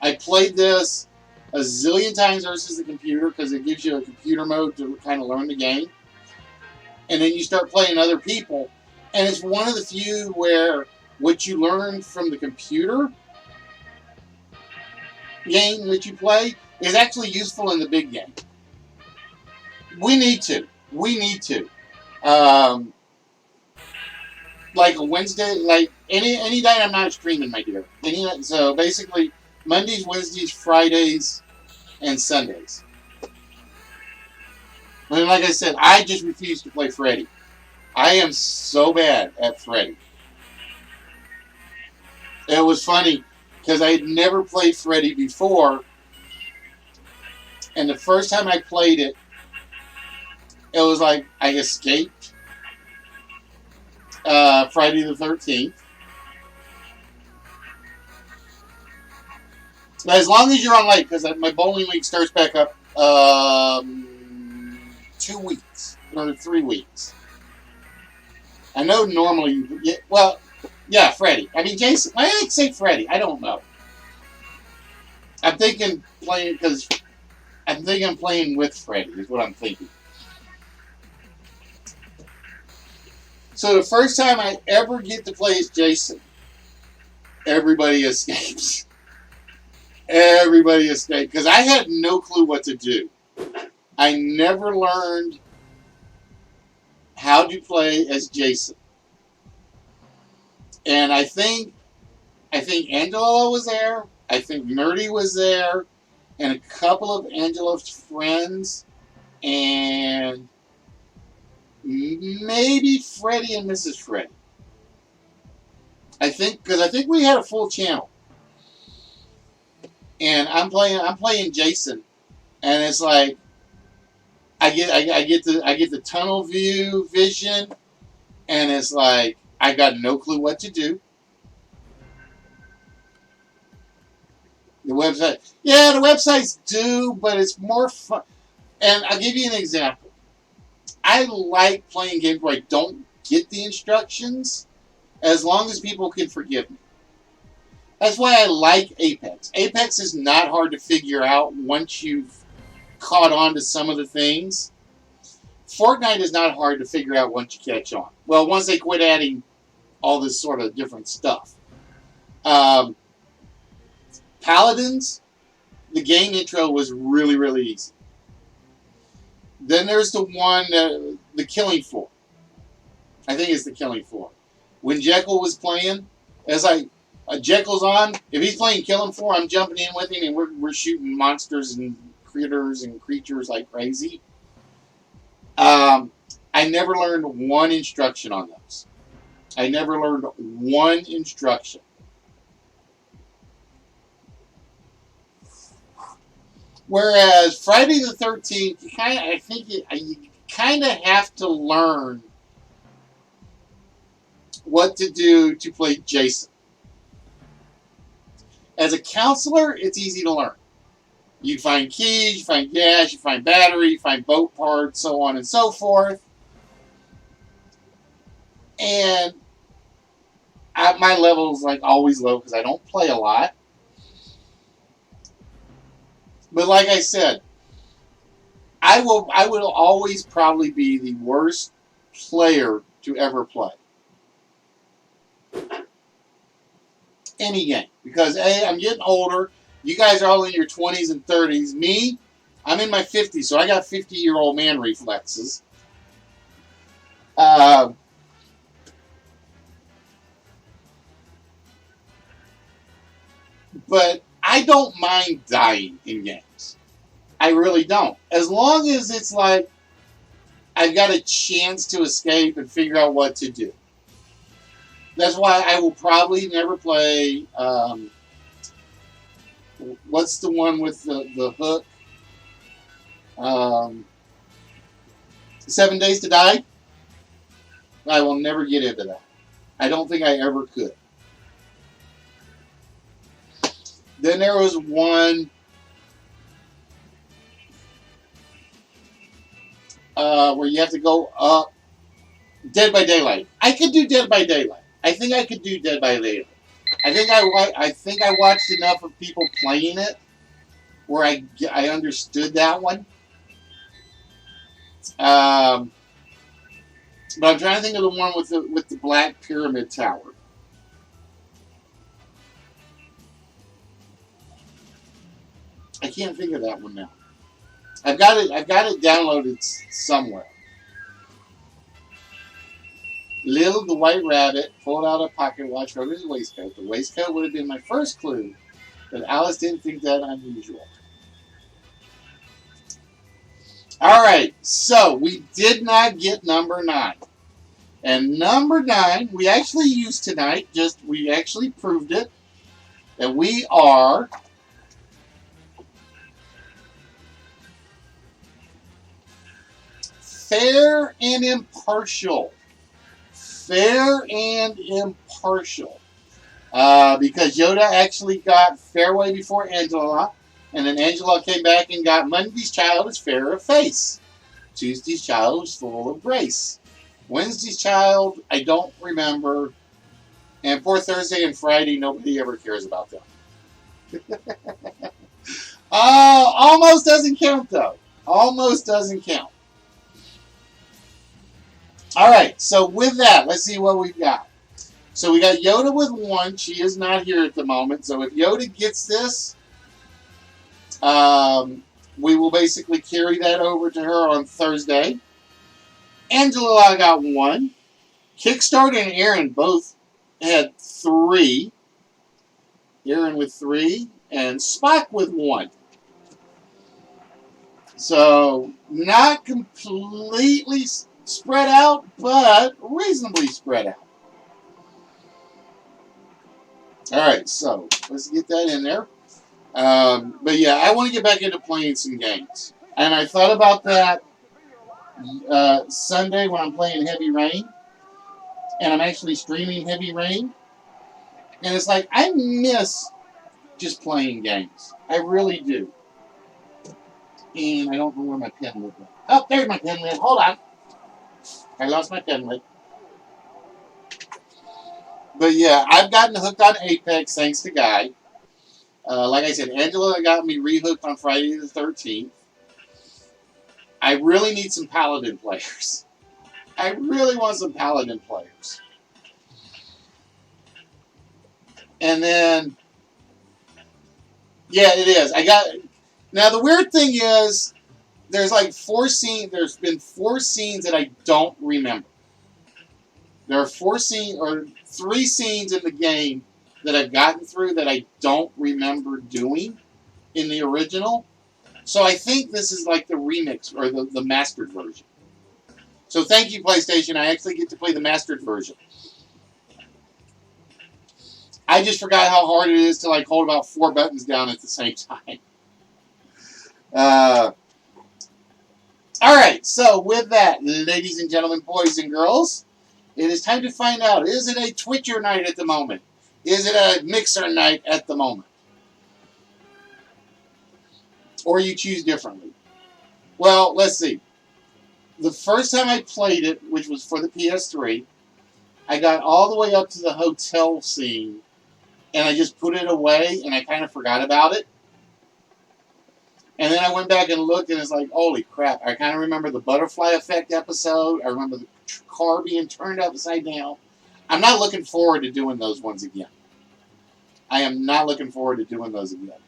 I played this a zillion times versus the computer because it gives you a computer mode to kind of learn the game. And then you start playing other people, and it's one of the few where what you learn from the computer game that you play is actually useful in the big game. We need to. like a Wednesday, like any night I'm not streaming, my dear. So basically, Mondays, Wednesdays, Fridays, and Sundays. But like I said, I just refuse to play Freddy. I am so bad at Freddy. It was funny because I had never played Freddy before, and the first time I played it, it was like I escaped Friday the 13th. But as long as you're on late, because my bowling league starts back up 2 weeks or 3 weeks. I know normally, yeah, Freddy. I mean, Jason. Why did I say Freddy? I don't know. I'm thinking playing with Freddy is what I'm thinking. So the first time I ever get to play as Jason, everybody escapes. Everybody escaped because I had no clue what to do. I never learned how to play as Jason. And I think Angela was there. I think Nerdy was there. And a couple of Angela's friends. And maybe Freddie and Mrs. Freddy. I think we had a full channel. And I'm playing Jason. And it's like I get the tunnel view vision, and it's like I got no clue what to do. The websites do, but it's more fun. And I'll give you an example. I like playing games where I don't get the instructions, as long as people can forgive me. That's why I like Apex. Apex is not hard to figure out once you've caught on to some of the things. Fortnite is not hard to figure out once you catch on. Well, once they quit adding all this sort of different stuff. Paladins, the game intro was really, really easy. Then there's the one, the Killing Floor. I think it's the Killing Floor. When Jekyll was playing, it's like, Jekyll's on. If he's playing Killing Floor, I'm jumping in with him, and we're shooting monsters and critters and creatures like crazy. I never learned one instruction on those. I never learned one instruction. Whereas Friday the 13th, you kind of have to learn what to do to play Jason. As a counselor, it's easy to learn. You find keys, you find gas, you find battery, you find boat parts, so on and so forth. And my level is like always low because I don't play a lot. But like I said, I will always probably be the worst player to ever play any game, because I'm getting older. You guys are all in your 20s and 30s. Me, I'm in my 50s, so I got 50-year-old man reflexes. But I don't mind dying in games. I really don't. As long as it's like I've got a chance to escape and figure out what to do. That's why I will probably never play, what's the one with the hook? 7 Days to Die? I will never get into that. I don't think I ever could. Then there was one where you have to go up. Dead by Daylight. I could do Dead by Daylight. I think I could do Dead by Daylight. I think I watched enough of people playing it where I understood that one. But I'm trying to think of the one with the Black Pyramid Tower. I can't think of that one now. I've got it downloaded somewhere. Little the White Rabbit pulled out a pocket watch from his waistcoat. The waistcoat would have been my first clue, but Alice didn't think that unusual. All right, so we did not get number 9. And number 9, we actually used tonight, we actually proved it, that we are fair and impartial. Fair and impartial. Because Yoda actually got Fairway before Angela, and then Angela came back and got Monday's child is fair of face. Tuesday's child is full of grace. Wednesday's child, I don't remember. And poor Thursday and Friday, nobody ever cares about them. Almost doesn't count, though. Almost doesn't count. All right, so with that, let's see what we've got. So we got Yoda with 1. She is not here at the moment. So if Yoda gets this, we will basically carry that over to her on Thursday. Angela got 1. Kickstarter and Aaron both had 3. Aaron with 3. And Spock with 1. So not completely spread out, but reasonably spread out. All right, so let's get that in there. But yeah, I want to get back into playing some games. And I thought about that Sunday when I'm playing Heavy Rain. And I'm actually streaming Heavy Rain. And it's like, I miss just playing games. I really do. And I don't know where my pen went. Oh, there's my pen lid. Hold on. I lost my pen lid. But yeah, I've gotten hooked on Apex thanks to Guy. Like I said, Angela got me rehooked on Friday the 13th. I really need some Paladin players. I really want some Paladin players. And then, yeah, it is. Now the weird thing is, there's like 4 scenes. There's been 4 scenes that I don't remember. There are 4 scenes or 3 scenes in the game that I've gotten through that I don't remember doing in the original. So I think this is like the remix or the mastered version. So thank you, PlayStation. I actually get to play the mastered version. I just forgot how hard it is to like hold about 4 buttons down at the same time. All right, so with that, ladies and gentlemen, boys and girls, it is time to find out, is it a Twitcher night at the moment? Is it a Mixer night at the moment? Or you choose differently? Well, let's see. The first time I played it, which was for the PS3, I got all the way up to the hotel scene, and I just put it away, and I kind of forgot about it. And then I went back and looked, and it's like, holy crap. I kind of remember the butterfly effect episode. I remember the car being turned upside down. I'm not looking forward to doing those ones again. I am not looking forward to doing those again.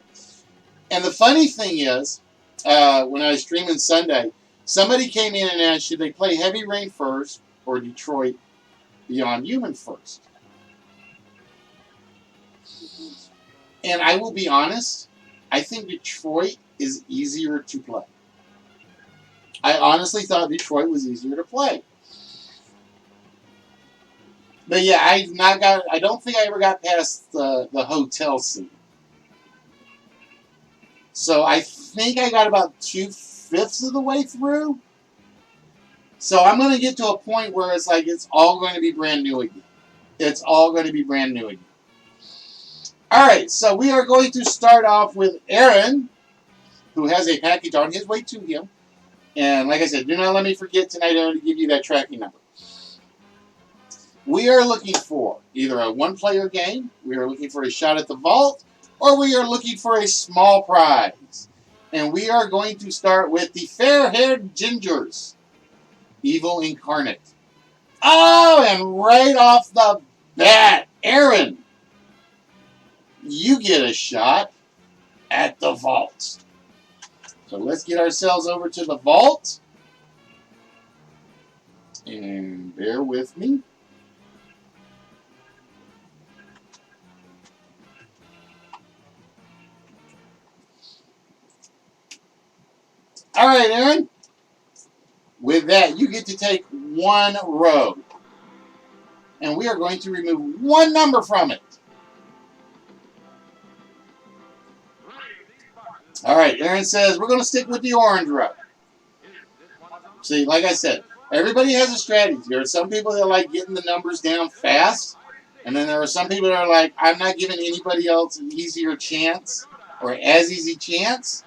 And the funny thing is, when I was streaming Sunday, somebody came in and asked, should they play Heavy Rain first or Detroit Beyond Human first? And I will be honest, I think Detroit is easier to play. I honestly thought Detroit was easier to play. But yeah, I don't think I ever got past the hotel scene. So I think I got about 2/5 of the way through. So I'm going to get to a point where it's like it's all going to be brand new again. It's all going to be brand new again. All right, so we are going to start off with Aaron, who has a package on his way to him. And like I said, do not let me forget tonight, Aaron, to give you that tracking number. We are looking for either a one-player game, we are looking for a shot at the vault, or we are looking for a small prize. And we are going to start with the fair-haired gingers, Evil Incarnate. Oh, and right off the bat, Aaron, you get a shot at the vault. So let's get ourselves over to the vault. And bear with me. right, Aaron. With that, you get to take one row. And we are going to remove one number from it. All right, Aaron says we're going to stick with the orange row. See, like I said, everybody has a strategy. There are some people that like getting the numbers down fast. And then there are some people that are like, I'm not giving anybody else an easier chance or as easy chance.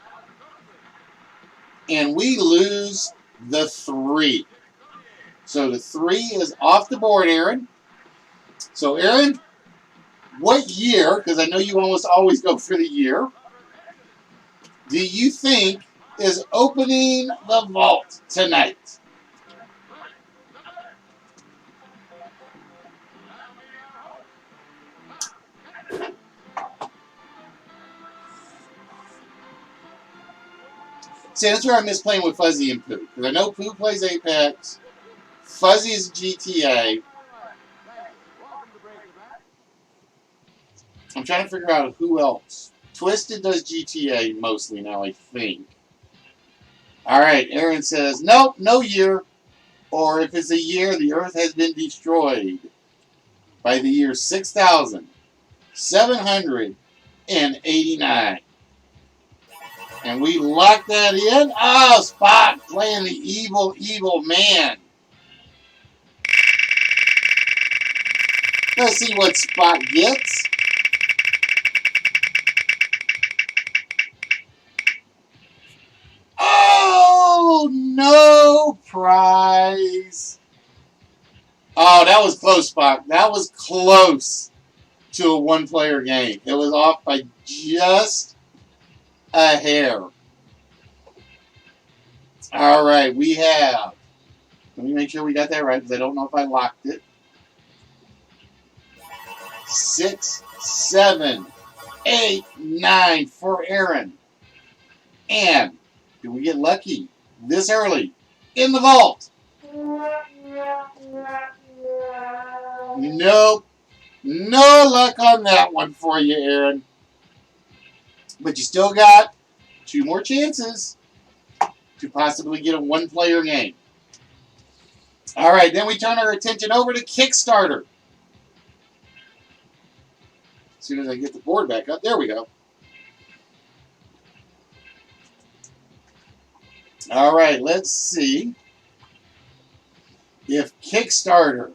And we lose the 3. So the 3 is off the board, Aaron. So, Aaron, what year, because I know you almost always go for the year, do you think is opening the vault tonight? See, that's where I miss playing with Fuzzy and Pooh. Because I know Pooh plays Apex, Fuzzy is GTA. I'm trying to figure out who else. Twisted does GTA mostly now, I think. All right, Aaron says, nope, no year. Or if it's a year, the Earth has been destroyed by the year 6,789. And we lock that in. Oh, Spock playing the evil, evil man. Let's see what Spock gets. Oh, no prize. Oh, that was close, Spock. That was close to a one-player game. It was off by just a hair. All right, we have. Let me make sure we got that right because I don't know if I locked it. 6, 7, 8, 9 for Aaron. And do we get lucky this early in the vault? Nope. No luck on that one for you, Aaron. But you still got 2 more chances to possibly get a one-player game. All right, then we turn our attention over to Kickstarter. As soon as I get the board back up, there we go. All right, let's see if Kickstarter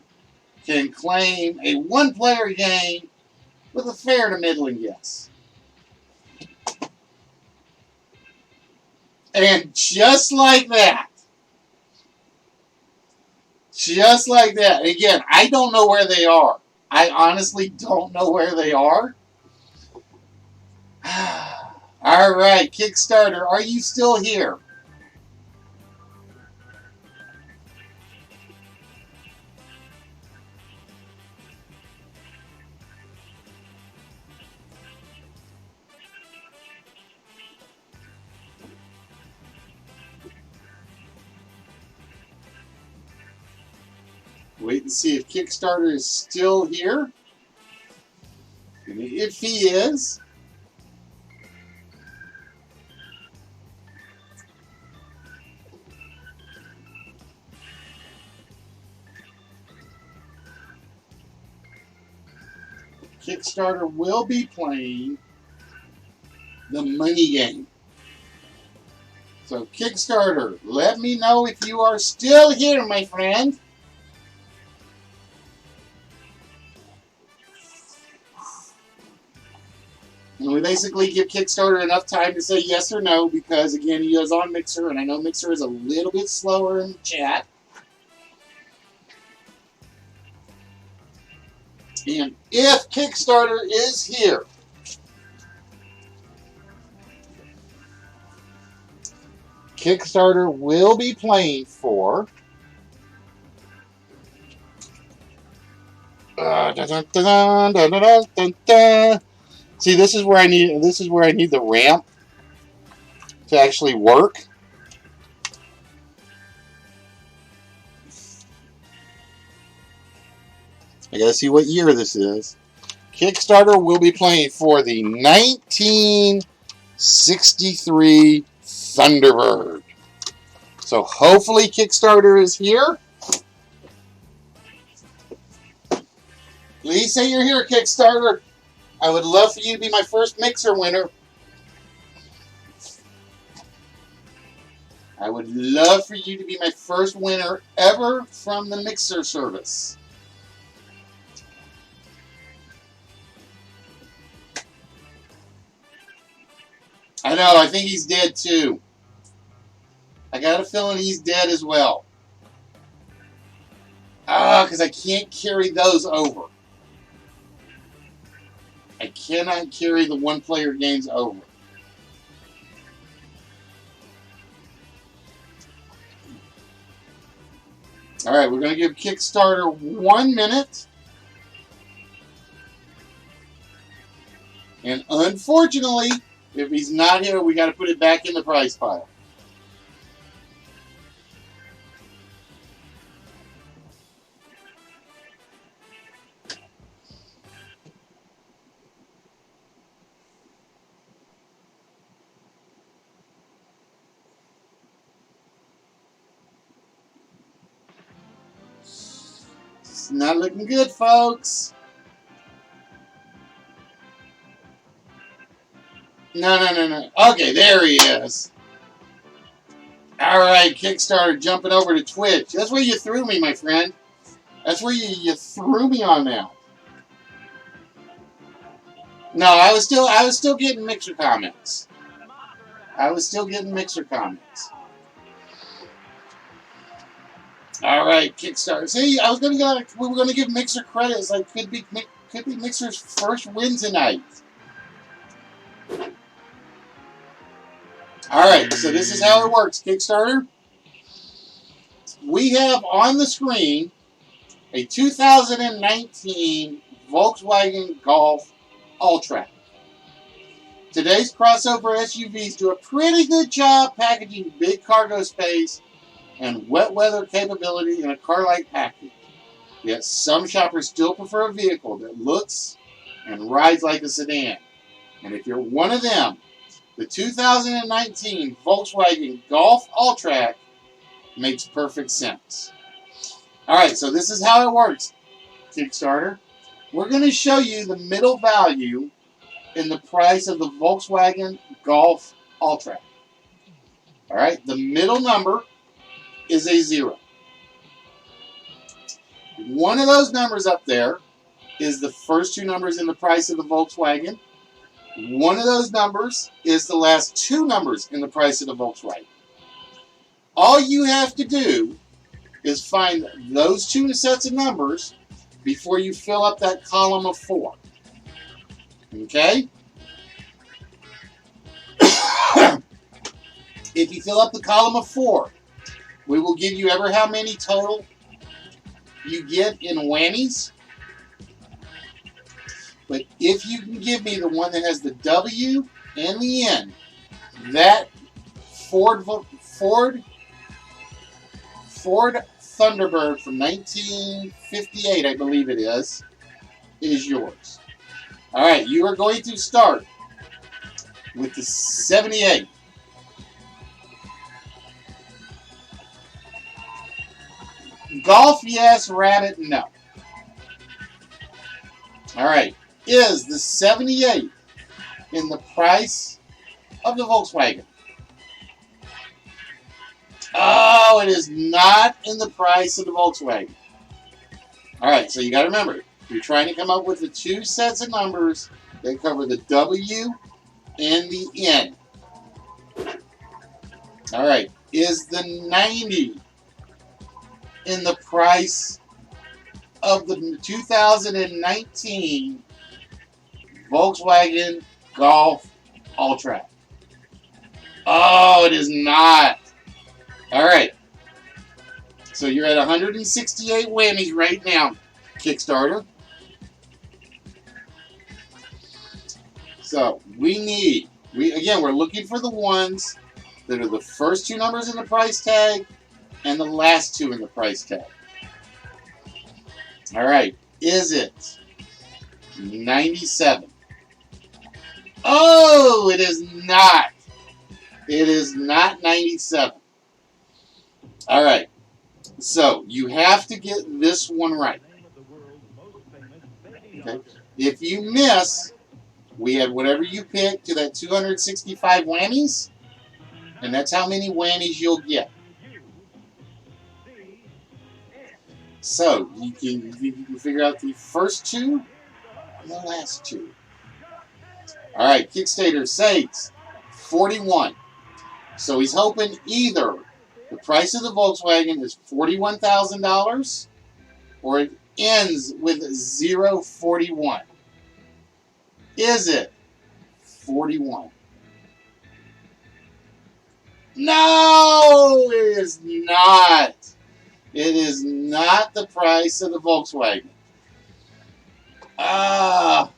can claim a one-player game with a fair to middling yes. And just like that, again, I don't know where they are. I honestly don't know where they are. All right, Kickstarter, are you still here? Wait and see if Kickstarter is still here. If he is, Kickstarter will be playing the money game. So Kickstarter, let me know if you are still here, my friend. And we basically give Kickstarter enough time to say yes or no because, again, he is on Mixer, and I know Mixer is a little bit slower in the chat. And if Kickstarter is here, Kickstarter will be playing for see, this is where I need the ramp to actually work. I gotta see what year this is. Kickstarter will be playing for the 1963 Thunderbird. So hopefully Kickstarter is here. Please say you're here, Kickstarter. I would love for you to be my first mixer winner. I would love for you to be my first winner ever from the mixer service. I know, I think he's dead too. I got a feeling he's dead as well. Because I can't carry those over. I cannot carry the one-player games over. All right, we're going to give Kickstarter 1 minute. And unfortunately, if he's not here, we got to put it back in the price pile. It's not looking good, folks. No. Okay, there he is. All right, Kickstarter jumping over to Twitch. That's where you threw me, my friend. That's where you threw me on that. No, I was still getting mixer comments. All right, Kickstarter. See, I was we were gonna give Mixer credits. Like could be Mixer's first win tonight. All right, so this is how it works, Kickstarter. We have on the screen a 2019 Volkswagen Golf All-Track. Today's crossover SUVs do a pretty good job packaging big cargo space and wet weather capability in a car-like package. Yet some shoppers still prefer a vehicle that looks and rides like a sedan. And if you're one of them, the 2019 Volkswagen Golf All-Track makes perfect sense. Alright, so this is how it works, Kickstarter. We're going to show you the middle value in the price of the Volkswagen Golf All-Track. Alright, the middle number is a 0. One of those numbers up there is the first 2 numbers in the price of the Volkswagen. One of those numbers is the last 2 numbers in the price of the Volkswagen. All you have to do is find those 2 sets of numbers before you fill up that column of 4. Okay? If you fill up the column of 4, we will give you ever how many total you get in whammies. But if you can give me the one that has the W and the N, that Ford Thunderbird from 1958, I believe it is yours. All right, you are going to start with the 78. Golf, yes. Rabbit, no. All right. Is the 78 in the price of the Volkswagen? Oh, it is not in the price of the Volkswagen. All right, so you got to remember, you're trying to come up with the 2 sets of numbers that cover the W and the N. All right, is the 90 in the price of the 2019 Volkswagen Golf All-Track? Oh, it is not. All right. So you're at 168 whammies right now, Kickstarter. So we're looking for the ones that are the first 2 numbers in the price tag and the last 2 in the price tag. All right. Is it 97? Oh, it is not. It is not 97. All right. So you have to get this one right. Okay. If you miss, we add whatever you pick to that 265 whammies, and that's how many whammies you'll get. So you can figure out the first two and the last two. All right, Kickstarter says 41. So he's hoping either the price of the Volkswagen is $41,000 or it ends with 041. Is it 41? No, it is not. It is not the price of the Volkswagen. All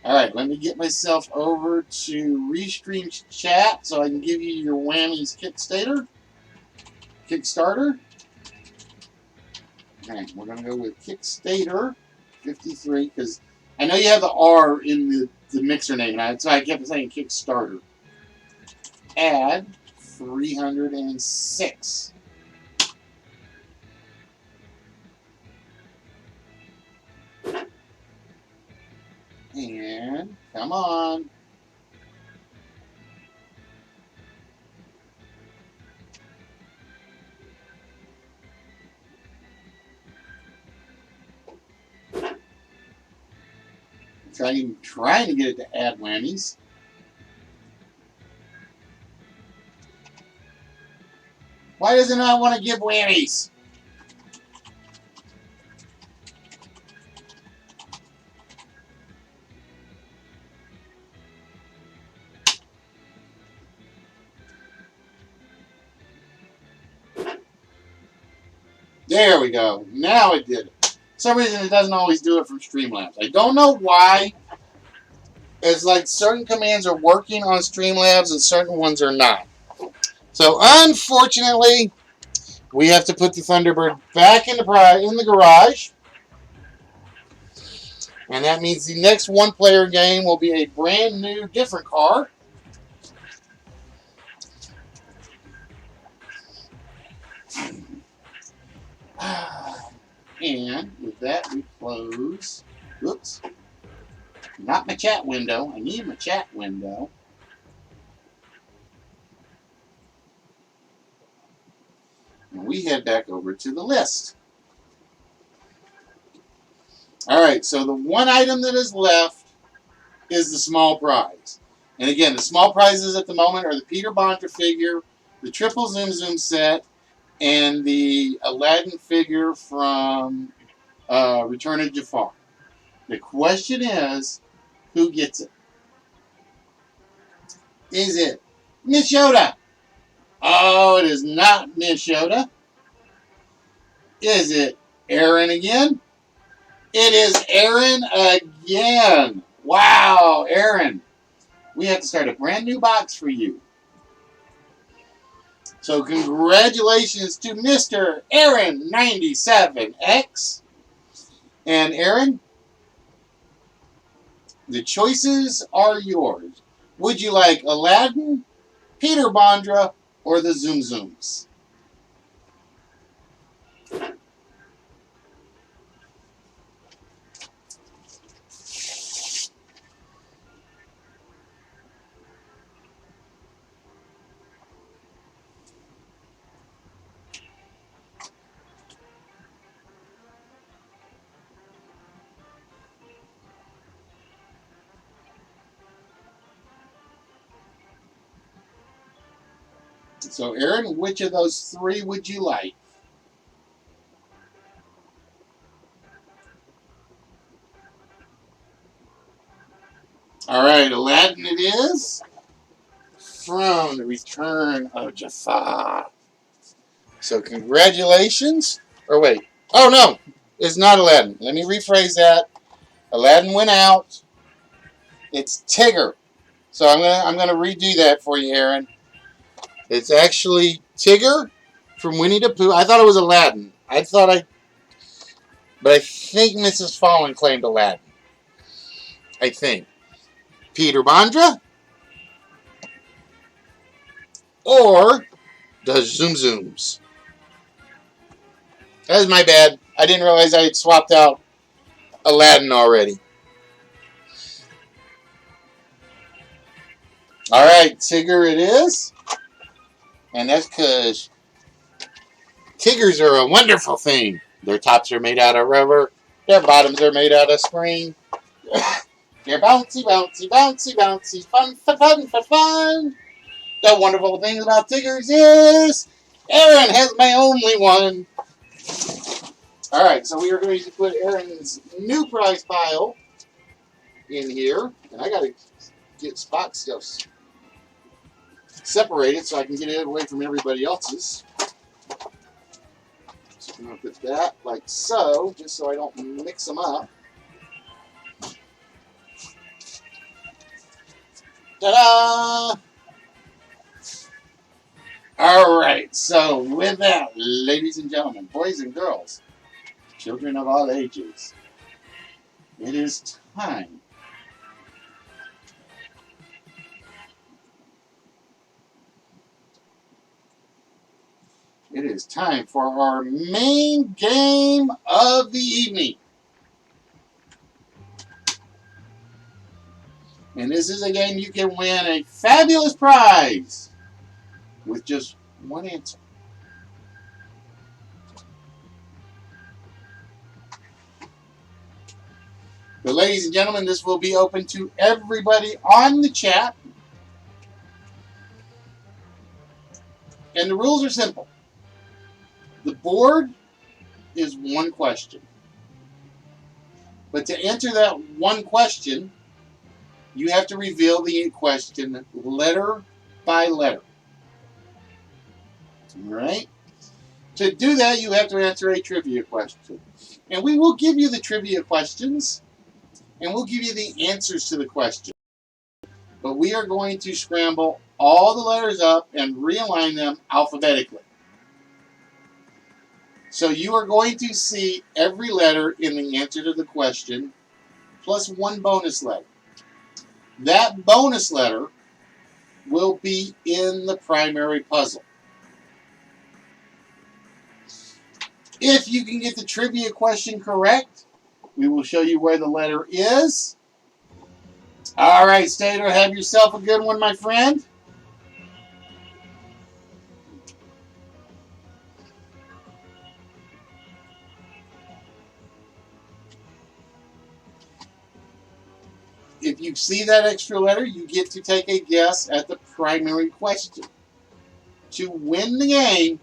right, let me get myself over to Restream chat so I can give you your whammies Kickstarter. Okay, we're going to go with Kickstarter 53 because I know you have the R in the mixer name, and so I kept saying Kickstarter. Add 306. And come on. Trying to get it to add whammies. Why does it not want to give whammies? There we go. Now it did it. For some reason, it doesn't always do it from Streamlabs. I don't know why. It's like certain commands are working on Streamlabs and certain ones are not. So, unfortunately, we have to put the Thunderbird back in the garage. And that means the next one-player game will be a brand new, different car. And with that, we close. Oops. Not my chat window. I need my chat window. And we head back over to the list. All right, so the one item that is left is the small prize. And again, the small prizes at the moment are the Peter Bondra figure, the triple Zoom Zoom set, and the Aladdin figure from Return of Jafar. The question is, who gets it? Is it Miss Yoda? Oh, it is not Miss Yoda. Is it Aaron again? It is Aaron again. Wow, Aaron. We have to start a brand new box for you. So congratulations to Mr. Aaron 97X. And Aaron, the choices are yours. Would you like Aladdin, Peter Bondra, or the Zoom Zooms? So, Aaron, which of those three would you like? All right, Aladdin it is from the Return of Jafar. So, congratulations. Or wait. Oh, no. It's not Aladdin. Let me rephrase that. Aladdin went out. It's Tigger. So, I'm gonna redo that for you, Aaron. It's actually Tigger from Winnie the Pooh. I thought it was Aladdin. But I think Mrs. Fallen claimed Aladdin. I think. Peter Bondra? Or the Zoom Zooms? That was my bad. I didn't realize I had swapped out Aladdin already. Alright, Tigger it is. And that's because Tiggers are a wonderful thing. Their tops are made out of rubber. Their bottoms are made out of spring. They're bouncy, bouncy, bouncy, bouncy. Fun, fun, fun, fun, fun. The wonderful thing about Tiggers is Aaron has my only one. Alright, so we are going to put Aaron's new prize pile in here. And I got to get spot stuff separated so I can get it away from everybody else's. So I'm going to put that like so, just so I don't mix them up. Ta-da! Alright, so with that, ladies and gentlemen, boys and girls, children of all ages, it is time for our main game of the evening. And this is a game you can win a fabulous prize with just one answer. But ladies and gentlemen, this will be open to everybody on the chat. And the rules are simple. The board is one question. But to answer that one question, you have to reveal the question letter by letter. All right? To do that, you have to answer a trivia question. And we will give you the trivia questions, and we'll give you the answers to the question. But we are going to scramble all the letters up and realign them alphabetically. So you are going to see every letter in the answer to the question, plus one bonus letter. That bonus letter will be in the primary puzzle. If you can get the trivia question correct, we will show you where the letter is. All right, Stater, have yourself a good one, my friend. If you see that extra letter, you get to take a guess at the primary question. To win the game,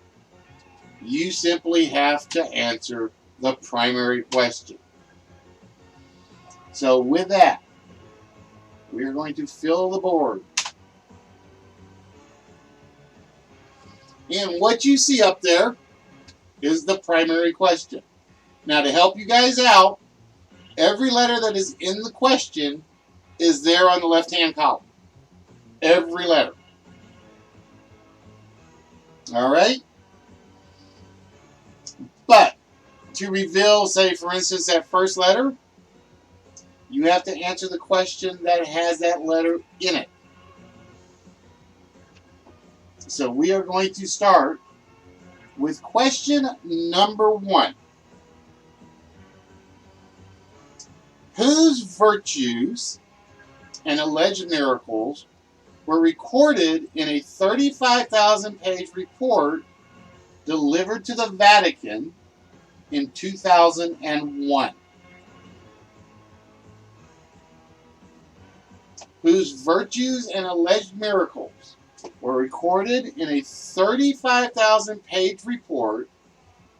you simply have to answer the primary question. So with that, we are going to fill the board. And what you see up there is the primary question. Now, to help you guys out, every letter that is in the question is there on the left-hand column. Every letter. All right? But to reveal, say, for instance, that first letter, you have to answer the question that has that letter in it. So we are going to start with question number 1. Whose virtues and alleged miracles were recorded in a 35,000-page report delivered to the Vatican in 2001? Whose virtues and alleged miracles were recorded in a 35,000-page report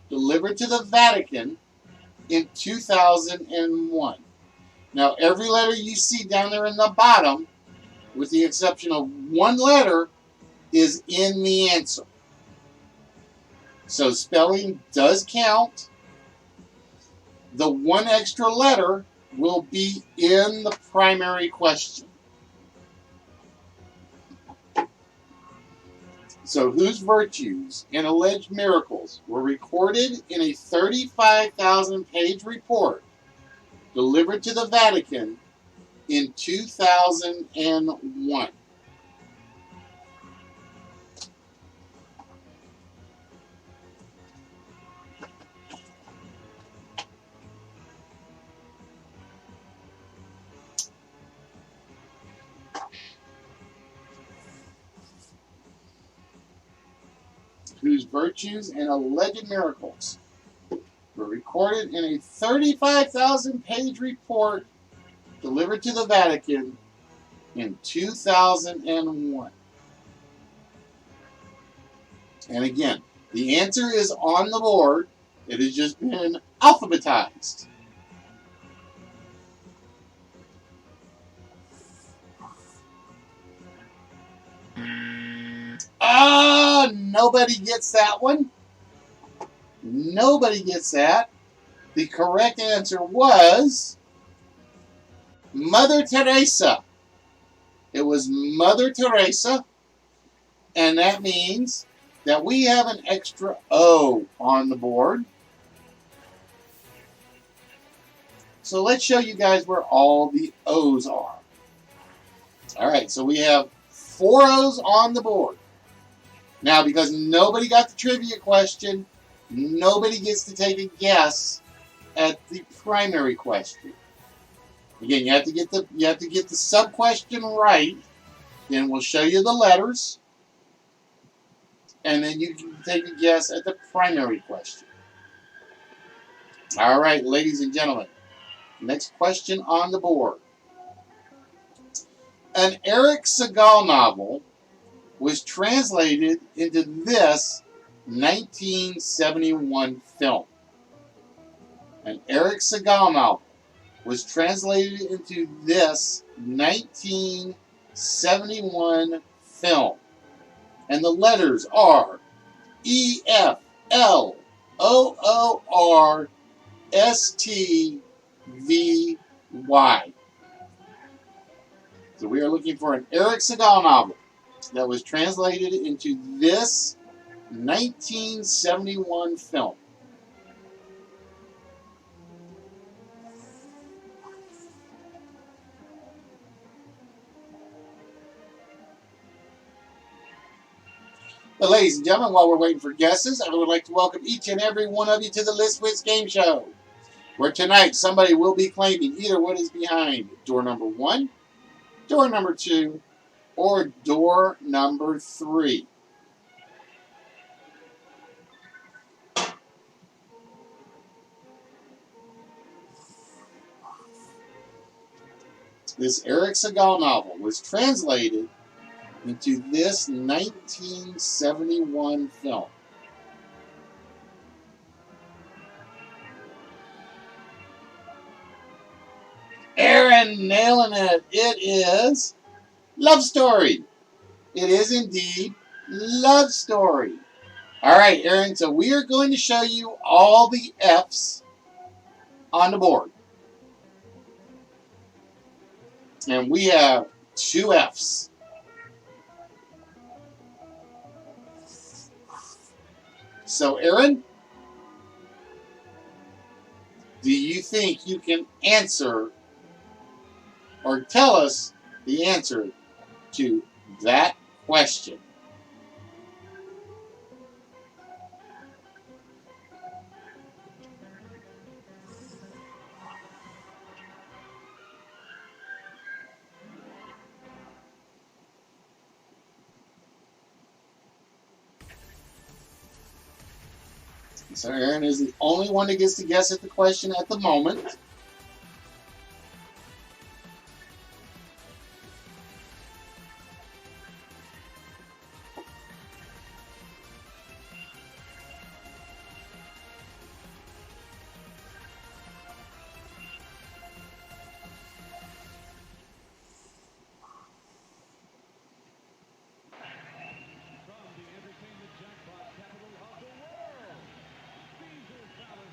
delivered to the Vatican in 2001. Now, every letter you see down there in the bottom, with the exception of one letter, is in the answer. So spelling does count. The one extra letter will be in the primary question. So whose virtues and alleged miracles were recorded in a 35,000-page report delivered to the Vatican in 2001? whose virtues and alleged miracles were recorded in a 35,000-page report delivered to the Vatican in 2001. And again, the answer is on the board. It has just been alphabetized. Nobody gets that one. Nobody gets that. The correct answer was Mother Teresa. It was Mother Teresa, and that means that we have an extra O on the board. So let's show you guys where all the O's are. All right, so we have 4 O's on the board. Now, because nobody got the trivia question, nobody gets to take a guess at the primary question. Again, you have to get the sub question right. Then we'll show you the letters, and then you can take a guess at the primary question. All right, ladies and gentlemen, next question on the board. An Eric Segal novel was translated into this 1971 film. An Eric Segal novel was translated into this 1971 film. And the letters are EFLOORSTVY. So we are looking for an Eric Segal novel that was translated into this 1971 film. But ladies and gentlemen, while we're waiting for guesses, I would like to welcome each and every one of you to the List Wits Game Show, where tonight somebody will be claiming either what is behind door number 1, door number 2, or door number 3. This Eric Segal novel was translated into this 1971 film. Aaron nailing it. It is Love Story. It is indeed Love Story. All right, Aaron, so we are going to show you all the F's on the board. And we have 2 F's. So, Aaron, do you think you can answer or tell us the answer to that question? So Aaron is the only one that gets to guess at the question at the moment.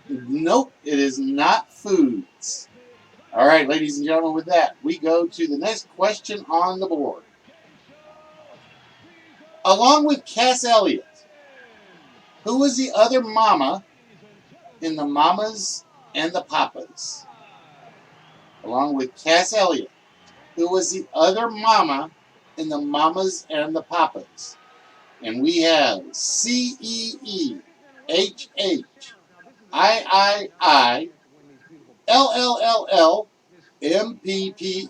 Nope, it is not foods. All right, ladies and gentlemen, with that, we go to the next question on the board. Along with Cass Elliot, who was the other mama in the Mamas and the Papas? Along with Cass Elliot, who was the other mama in the Mamas and the Papas? And we have CEEHH. III, LLLL, MPPSNZ.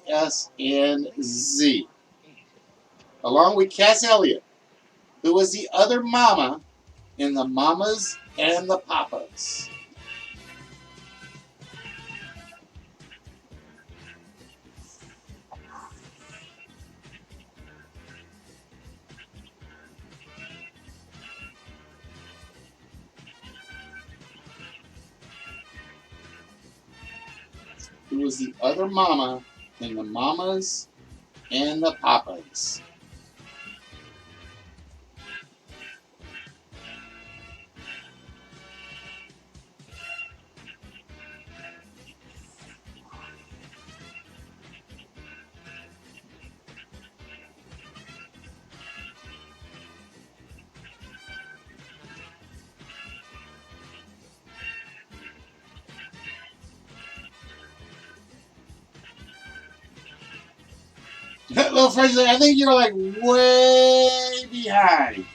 Along with Cass Elliot, who was the other mama in the Mamas and the Papas? Who was the other mama in the Mamas and the Papas? Little Fraser, I think you're like way behind.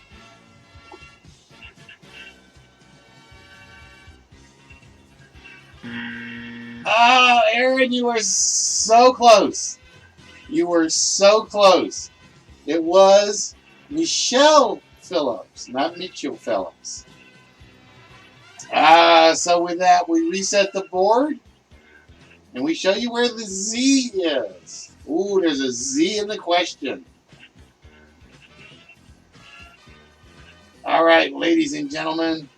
Oh, Aaron, you were so close. You were so close. It was Michelle Phillips, not Mitchell Phillips. So with that, we reset the board, and we show you where the Z is. Ooh, there's a Z in the question. All right, ladies and gentlemen,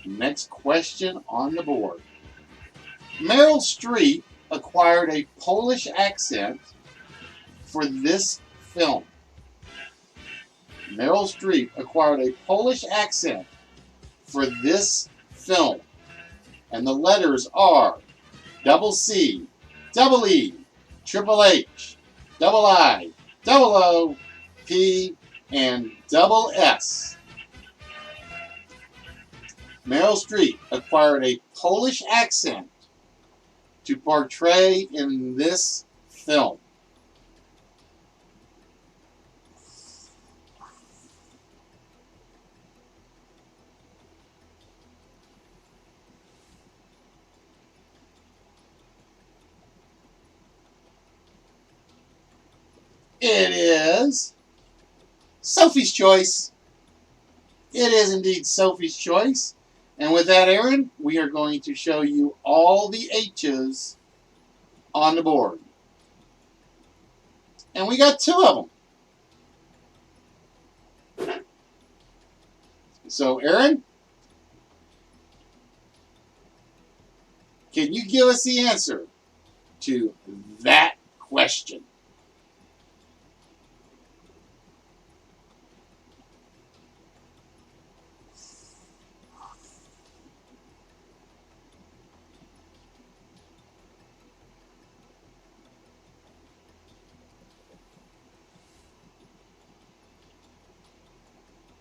next question on the board. Meryl Streep acquired a Polish accent for this film. Meryl Streep acquired a Polish accent for this film. And the letters are double C, double E, triple H, double I, double O, P, and double S. Meryl Streep acquired a Polish accent to portray in this film. It is Sophie's Choice. It is indeed Sophie's Choice. And with that, Aaron, we are going to show you all the H's on the board. And we got 2 of them. So, Aaron, can you give us the answer to that question?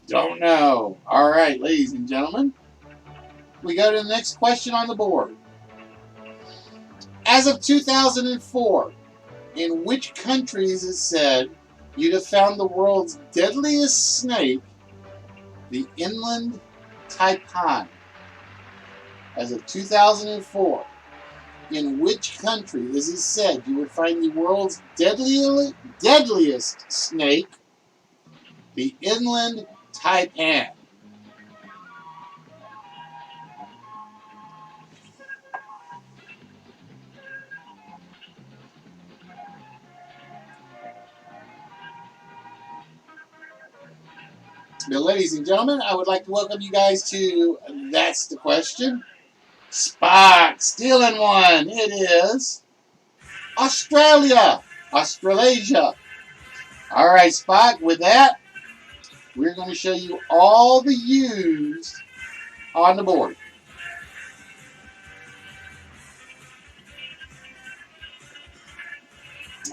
Don't know. All right, ladies and gentlemen, we go to the next question on the board. As of 2004, in which country is it said you'd have found the world's deadliest snake, the inland taipan? As of 2004, in which country is it said you would find the world's deadliest snake, the inland taipan? Now, ladies and gentlemen, I would like to welcome you guys to That's the Question. Spock, stealing one. It is Australia. Australasia. All right, Spock, with that, we're going to show you all the U's on the board.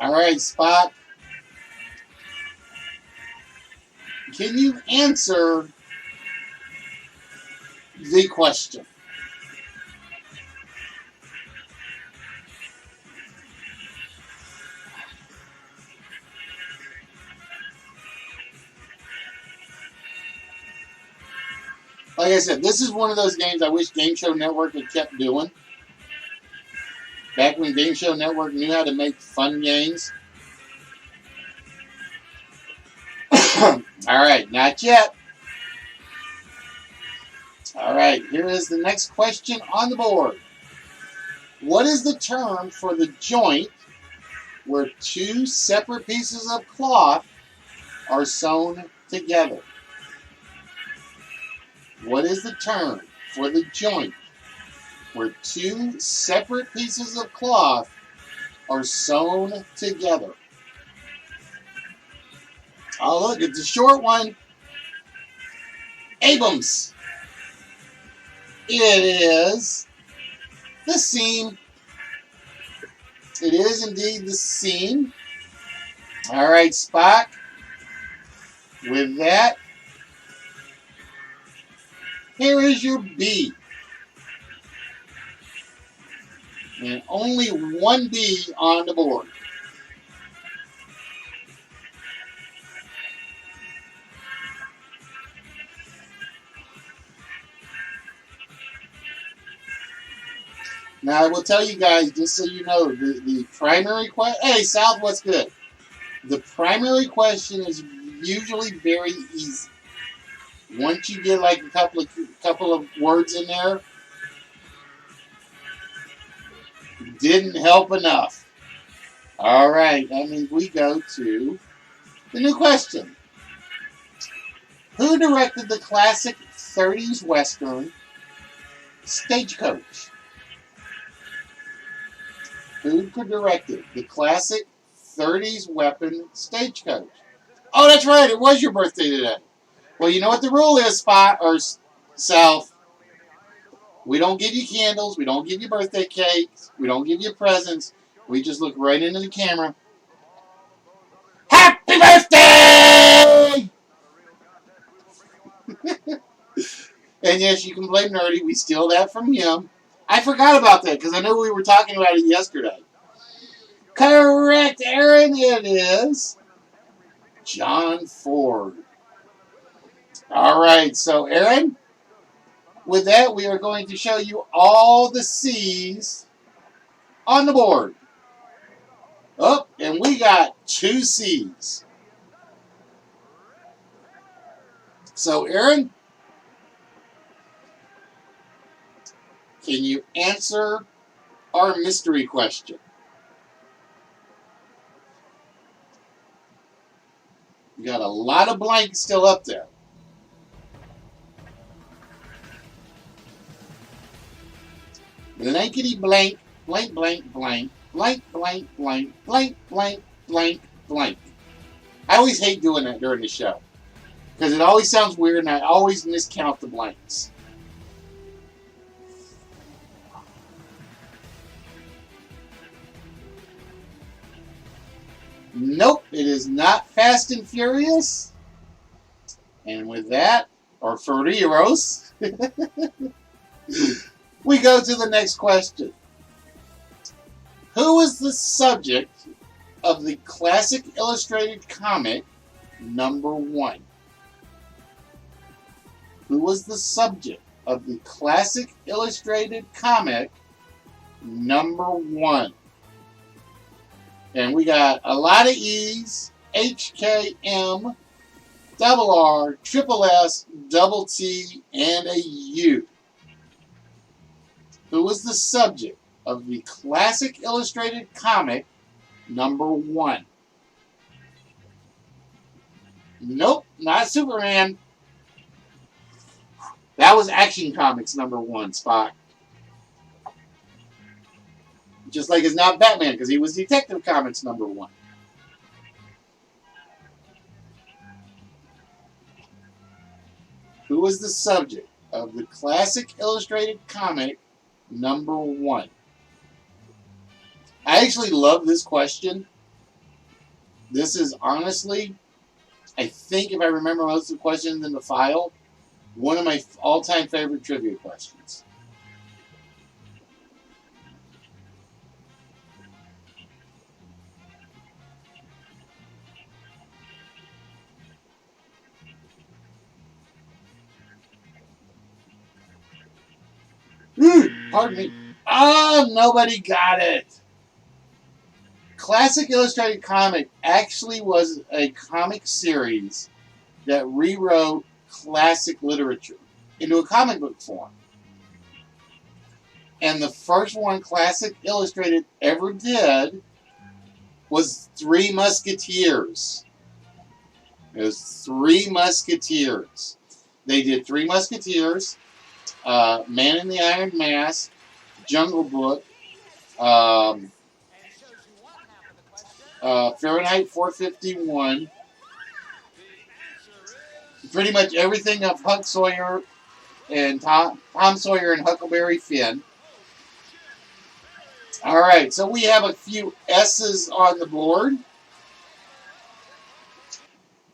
All right, Spock. Can you answer the question? Like I said, this is one of those games I wish Game Show Network had kept doing. Back when Game Show Network knew how to make fun games. All right, not yet. All right, here is the next question on the board. What is the term for the joint where two separate pieces of cloth are sewn together? What is the term for the joint where two separate pieces of cloth are sewn together? Oh, look, it's a short one. Abams. It is the seam. It is indeed the seam. All right, Spock. With that, here is your B. And only one B on the board. Now, I will tell you guys, just so you know, the primary question... Hey, South, what's good? The primary question is usually very easy. Once you get like a couple of words in there, didn't help enough. All right, that means we go to the new question. Who directed the classic 30s Western, Stagecoach? Who directed the classic 30s weapon, Stagecoach? Oh, that's right. It was your birthday today. Well, you know what the rule is, South. We don't give you candles. We don't give you birthday cakes. We don't give you presents. We just look right into the camera. Happy birthday! And yes, you can blame Nerdy. We steal that from him. I forgot about that because I know we were talking about it yesterday. Correct, Aaron. It is John Ford. All right, so Aaron, with that, we are going to show you all the C's on the board. Oh, and we got 2 C's. So, Aaron, can you answer our mystery question? We got a lot of blanks still up there. Blankety blank, blank, blank, blank, blank, blank, blank, blank, blank, blank, blank. I always hate doing that during the show because it always sounds weird and I always miscount the blanks. Nope, it is not Fast and Furious. And with that, or Furieros, we go to the next question. Who is the subject of the classic illustrated comic number 1? Who was the subject of the classic illustrated comic number 1? And we got a lot of E's, H, K, M, double R, triple S, double T, and a U. Who was the subject of the classic illustrated comic number 1? Nope, not Superman. That was Action Comics number 1, Spock. Just like it's not Batman, because he was Detective Comics number 1. Who was the subject of the classic illustrated comic number 1? I actually love this question. This is honestly, I think if I remember most of the questions in the file, one of my all-time favorite trivia questions. Pardon me. Oh, nobody got it. Classic Illustrated Comic actually was a comic series that rewrote classic literature. into a comic book form. And the first one Classic Illustrated ever did was Three Musketeers. It was Three Musketeers. They did Three Musketeers, Man in the Iron Mask, Jungle Book, Fahrenheit 451, pretty much everything of Huck Sawyer and Tom Sawyer and Huckleberry Finn. All right, so we have a few S's on the board.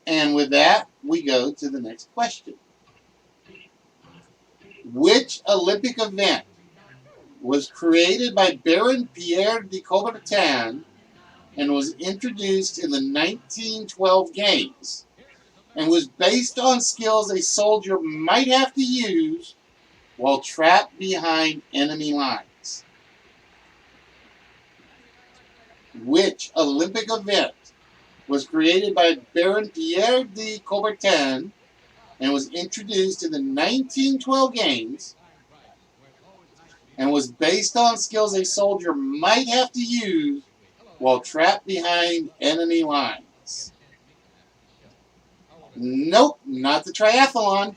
And with that, we go to the next question. Which Olympic event was created by Baron Pierre de Coubertin and was introduced in the 1912 Games and was based on skills a soldier might have to use while trapped behind enemy lines? Which Olympic event was created by Baron Pierre de Coubertin and was introduced in the 1912 Games and was based on skills a soldier might have to use while trapped behind enemy lines? Nope, not the triathlon.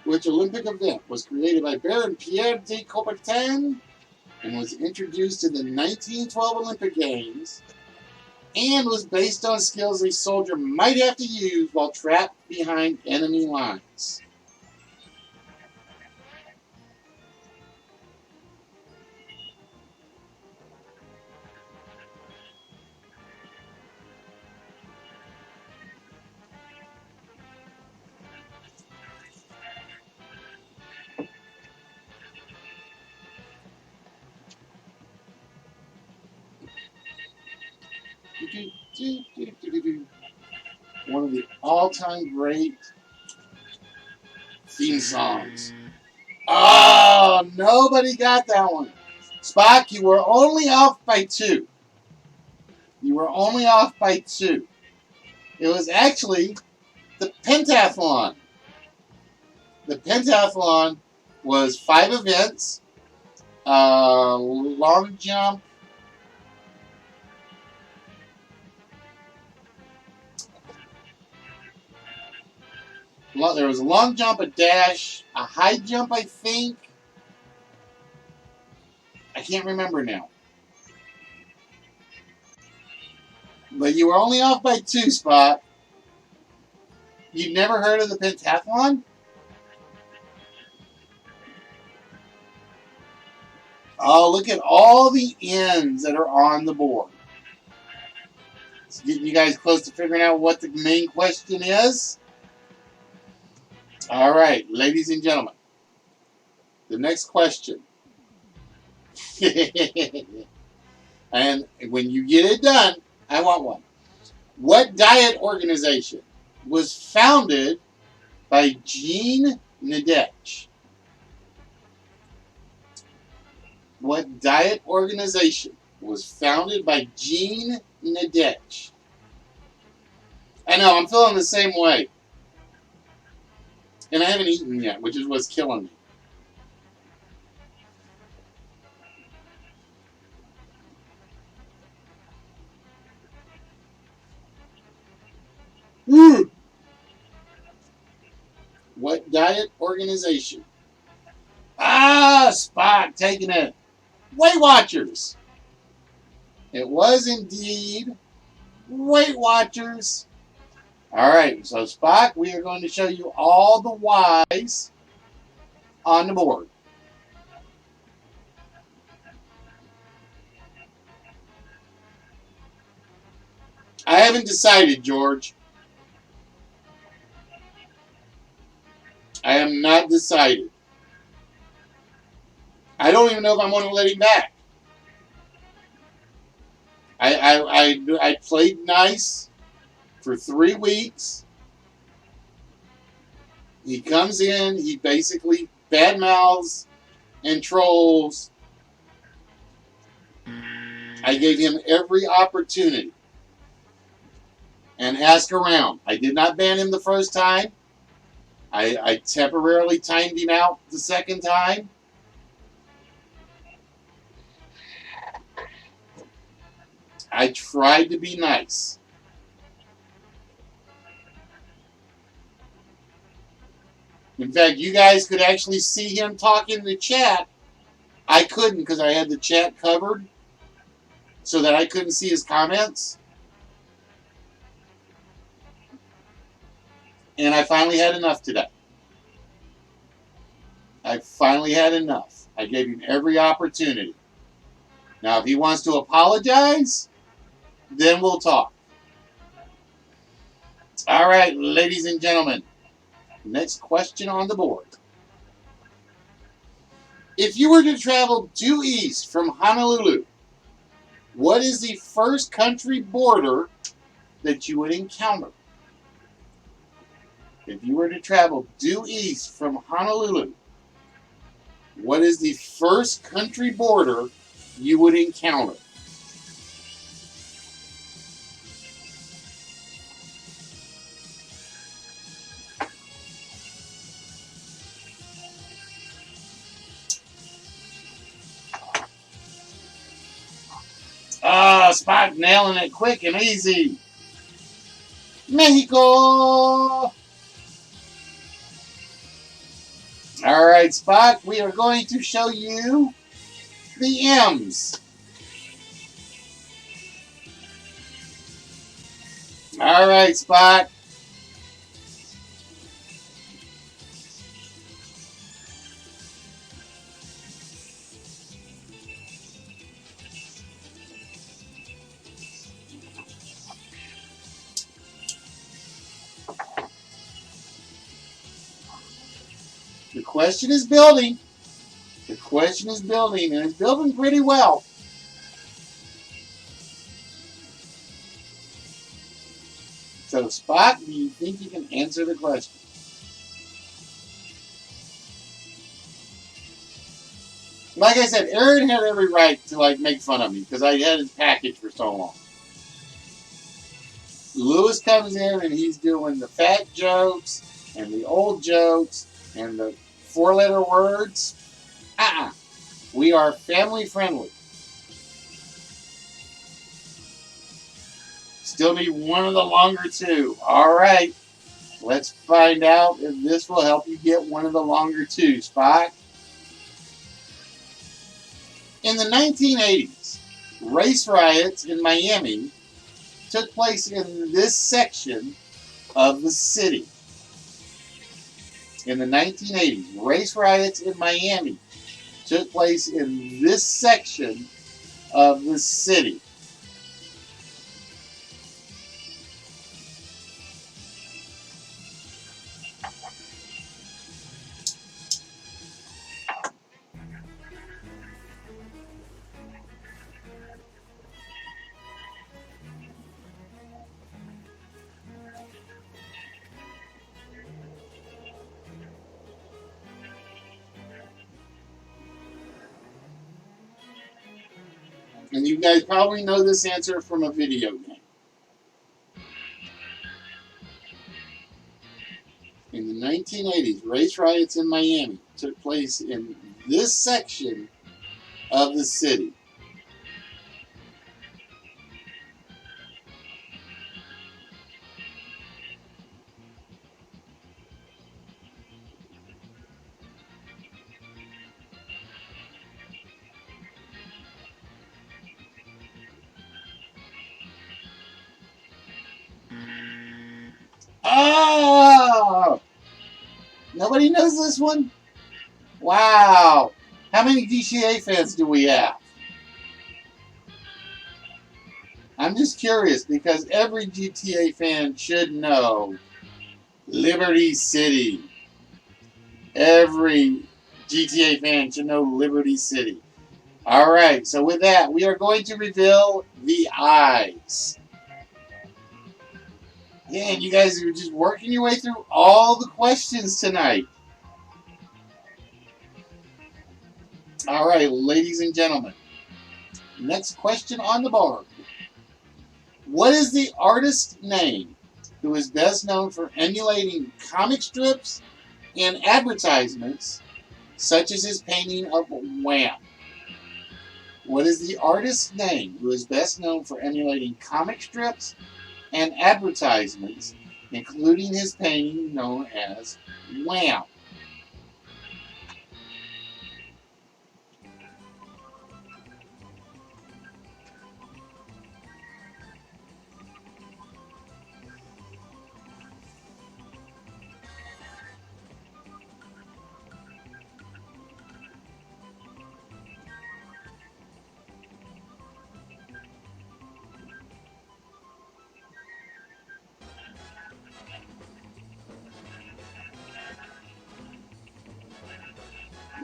Which Olympic event was created by Baron Pierre de Coubertin and was introduced in the 1912 Olympic Games and was based on skills a soldier might have to use while trapped behind enemy lines? One of the all-time great theme songs. Oh, nobody got that one. Spock, you were only off by 2. You were only off by 2. It was actually the pentathlon. The pentathlon was 5 events, long jump, there was a long jump, a dash, a high jump, I think. I can't remember now. But you were only off by 2, Spot. You've never heard of the pentathlon? Oh, look at all the ends that are on the board. It's getting you guys close to figuring out what the main question is. All right, ladies and gentlemen. The next question. And when you get it done, I want one. What diet organization was founded by Jean Nadech? What diet organization was founded by Jean Nadech? I know, I'm feeling the same way. And I haven't eaten yet, which is what's killing me. What diet organization? Spock taking it. Weight Watchers. It was indeed Weight Watchers. All right, so Spock, we are going to show you all the Y's on the board. I haven't decided, George. I am not decided. I don't even know if I want to let him back. I played nice for 3 weeks. He comes in, he basically badmouths and trolls. I gave him every opportunity and ask around. I did not ban him the first time. I temporarily timed him out the second time. I tried to be nice. In fact, you guys could actually see him talk in the chat. I couldn't because I had the chat covered so that I couldn't see his comments. And I finally had enough today. I finally had enough. I gave him every opportunity. Now, if he wants to apologize, then we'll talk. All right, ladies and gentlemen. Next question on the board. If you were to travel due east from Honolulu, what is the first country border that you would encounter? If you were to travel due east from Honolulu, what is the first country border you would encounter? Ah, Spot nailing it quick and easy. Mexico! All right, Spot, we are going to show you the M's. All right, Spot. The question is building. The question is building, and it's building pretty well. So, Spot, do you think you can answer the question? Like I said, Aaron had every right to make fun of me because I had his package for so long. Lewis comes in and he's doing the fat jokes and the old jokes and the four-letter words. We are family friendly. Still need one of the longer two. All right. Let's find out if this will help you get one of the longer two, Spot. In the 1980s, race riots in Miami took place in this section of the city. In the 1980s, race riots in Miami took place in this section of the city. And you guys probably know this answer from a video game. In the 1980s, race riots in Miami took place in this section of the city. Oh! Nobody knows this one? Wow. How many GTA fans do we have? I'm just curious because every GTA fan should know Liberty City. Every GTA fan should know Liberty City. All right, so with that, we are going to reveal the eyes. Yeah, and you guys are just working your way through all the questions tonight. All right, ladies and gentlemen. Next question on the board. What is the artist's name who is best known for emulating comic strips and advertisements, such as his painting of Wham? What is the artist's name who is best known for emulating comic strips and advertisements, including his painting known as Wham?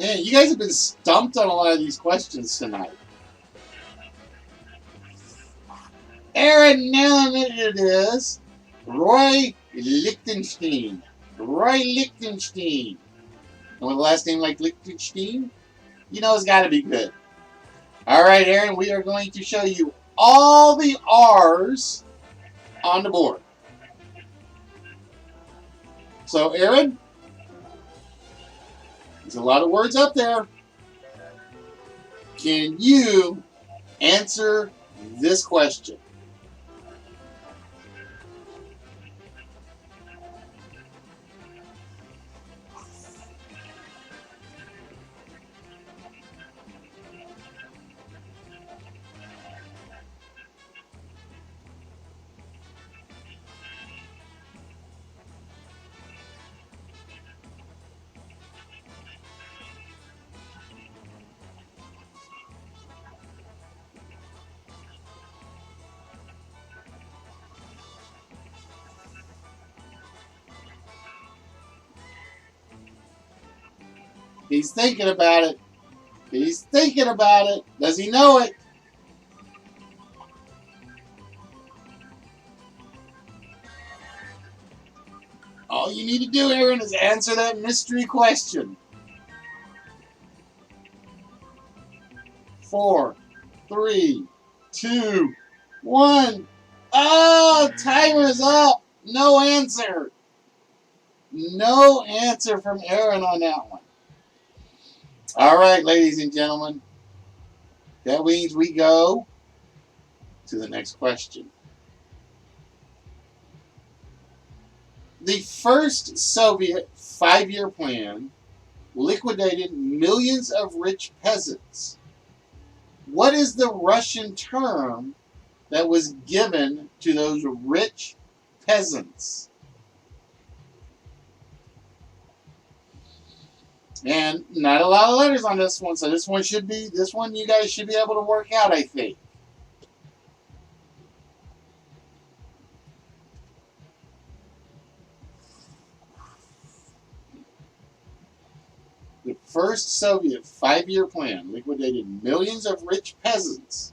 Man, you guys have been stumped on a lot of these questions tonight. Aaron Nellen, it is Roy Lichtenstein. Roy Lichtenstein. And with a last name like Lichtenstein, you know it's got to be good. All right, Aaron, we are going to show you all the R's on the board. So, Aaron, there's a lot of words up there. Can you answer this question? He's thinking about it. He's thinking about it. Does he know it? All you need to do, Aaron, is answer that mystery question. 4, 3, 2, 1. Oh, timer's up. No answer. No answer from Aaron on that one. All right, ladies and gentlemen. That means we go to the next question. The first Soviet 5-year plan liquidated millions of rich peasants. What is the Russian term that was given to those rich peasants? And not a lot of letters on this one, so this one you guys should be able to work out, I think. The first Soviet 5-year plan liquidated millions of rich peasants.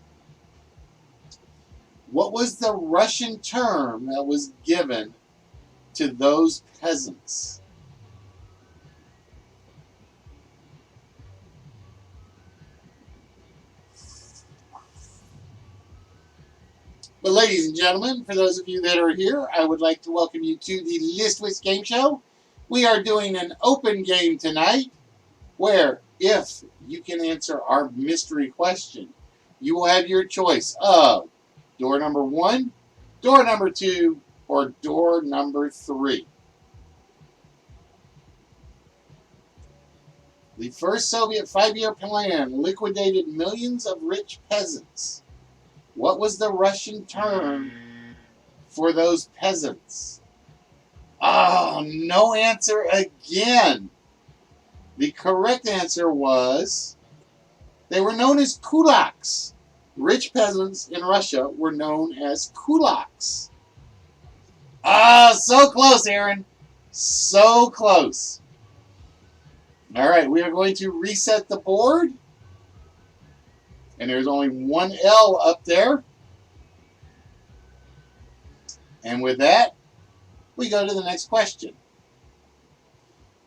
What was the Russian term that was given to those peasants? But ladies and gentlemen, for those of you that are here, I would like to welcome you to the Listwitz Game Show. We are doing an open game tonight where if you can answer our mystery question, you will have your choice of door number 1, door number 2, or door number 3. The first Soviet 5-year plan liquidated millions of rich peasants. What was the Russian term for those peasants? Oh, no answer again. The correct answer was they were known as kulaks. Rich peasants in Russia were known as kulaks. Ah, so close, Aaron. So close. All right, we are going to reset the board. And there's only one L up there. And with that, we go to the next question.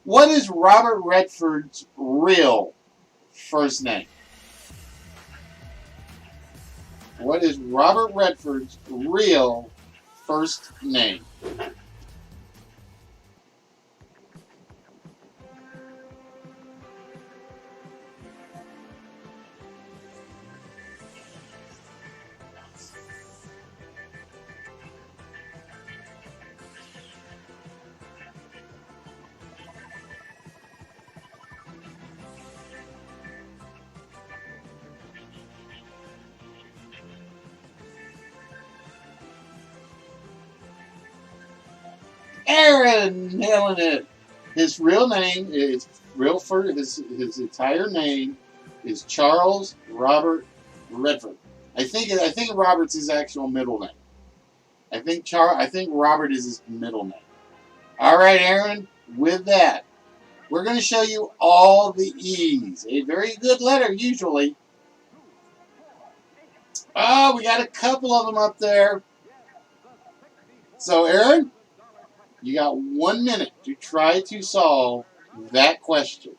What is Robert Redford's real first name? What is Robert Redford's real first name? Aaron, nailing it. His real name is his entire name is Charles Robert Redford. I think Robert's his actual middle name. I think Robert is his middle name. All right, Aaron. With that, we're going to show you all the E's. A very good letter usually. Oh, we got a couple of them up there. So, Aaron, you got 1 minute to try to solve that question.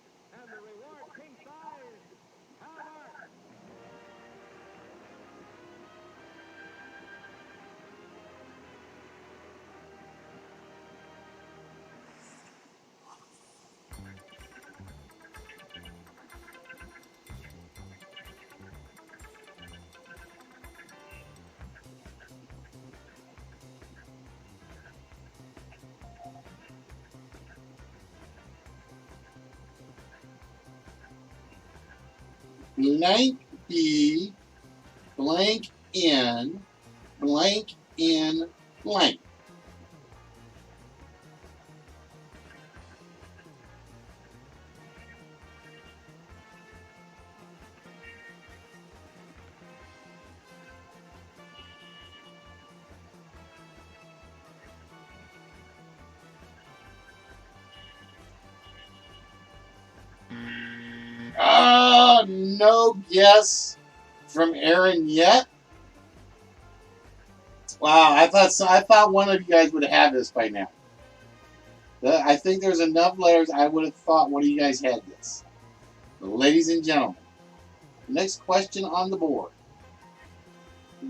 Blank B, blank in, blank in, blank. Oh, no guess from Aaron yet. Wow, I thought one of you guys would have this by now. I think there's enough letters. I would have thought one of you guys had this. But ladies and gentlemen, next question on the board.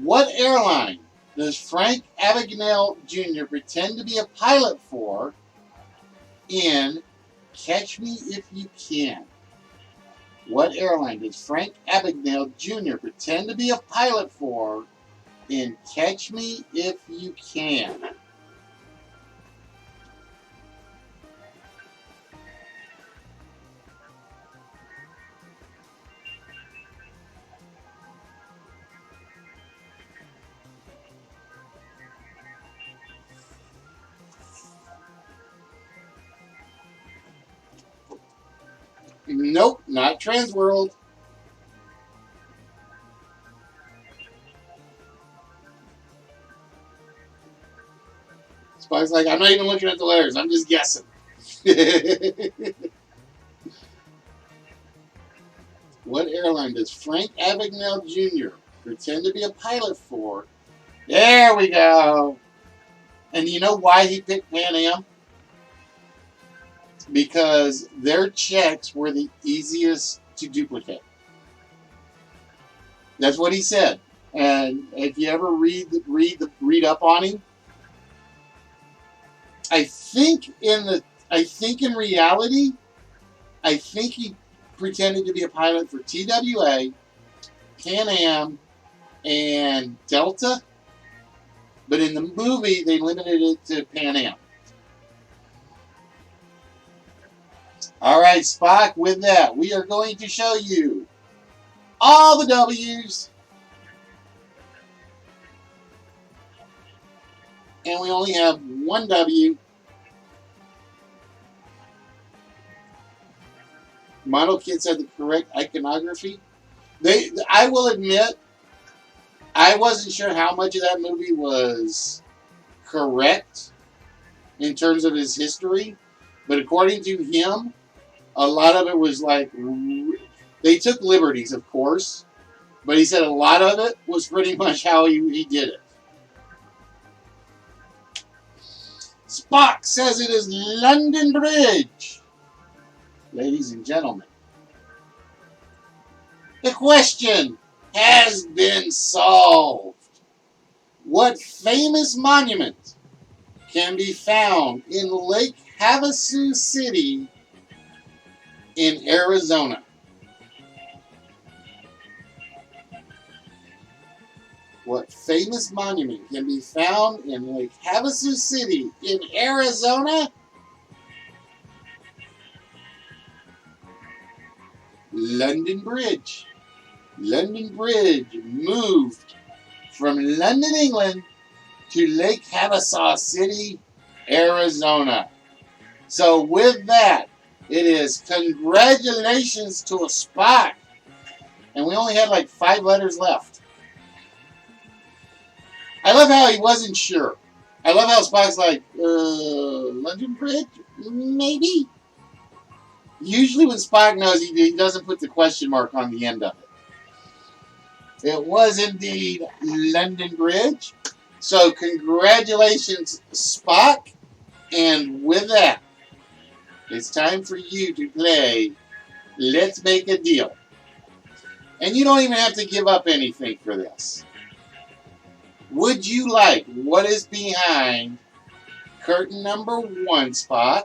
What airline does Frank Abagnale Jr. pretend to be a pilot for in Catch Me If You Can? What airline does Frank Abagnale Jr. pretend to be a pilot for in Catch Me If You Can? Nope, not Transworld. Spike's like, I'm not even looking at the letters. I'm just guessing. What airline does Frank Abagnale Jr. pretend to be a pilot for? There we go. And you know why he picked Pan Am? Because their checks were the easiest to duplicate. That's what he said. And if you ever read up on him, I think in reality, I think he pretended to be a pilot for TWA, Pan Am, and Delta. But in the movie, they limited it to Pan Am. All right, Spock, with that, we are going to show you all the W's. And we only have one W. Model kits had the correct iconography. I will admit, I wasn't sure how much of that movie was correct in terms of his history. But according to him, a lot of it was like, they took liberties, of course. But he said a lot of it was pretty much how he did it. Spock says it is London Bridge. Ladies and gentlemen, The question has been solved. What famous monument can be found in Lake Havasu City in Arizona? What famous monument can be found in Lake Havasu City in Arizona? London Bridge. London Bridge moved from London, England to Lake Havasu City, Arizona. So with that, it is congratulations to a Spock. And we only had like 5 letters left. I love how he wasn't sure. I love how Spock's like, London Bridge? Maybe? Usually when Spock knows, he doesn't put the question mark on the end of it. It was indeed London Bridge. So congratulations, Spock. And with that, it's time for you to play Let's Make a Deal. And you don't even have to give up anything for this. Would you like what is behind curtain number 1, Spock,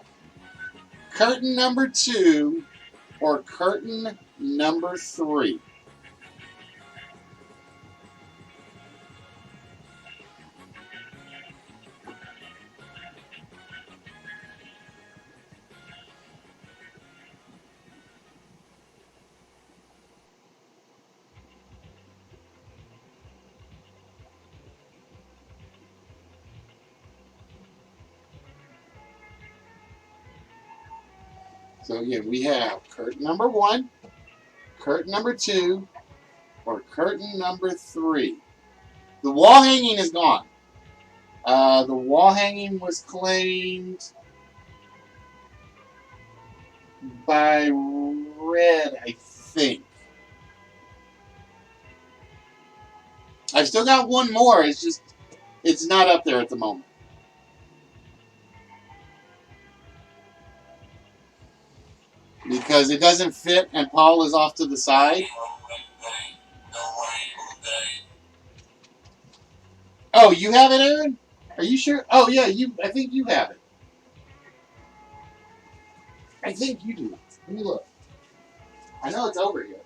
curtain number 2, or curtain number 3? So again, we have curtain number 1, curtain number 2, or curtain number 3. The wall hanging is gone. The wall hanging was claimed by Red, I think. I've still got one more. It's just, it's not up there at the moment. Because it doesn't fit and Paul is off to the side. Oh, you have it, Aaron? Are you sure? Oh, yeah, I think you have it. I think you do. Let me look. I know it's over here.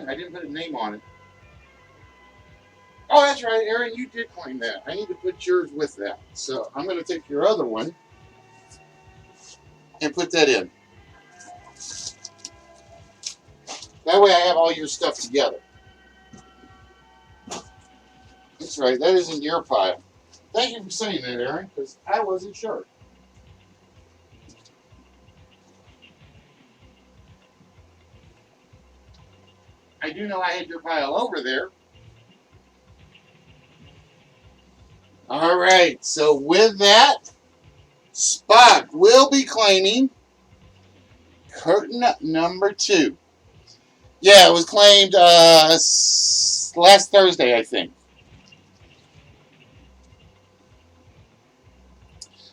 I didn't put a name on it. Oh, that's right, Aaron, you did claim that. I need to put yours with that. So I'm going to take your other one and put that in. That way I have all your stuff together. That's right, that is in your pile. Thank you for saying that, Aaron, because I wasn't sure. I do know I had your pile over there. All right, so with that, Spock will be claiming curtain number 2. Yeah, it was claimed last Thursday, I think.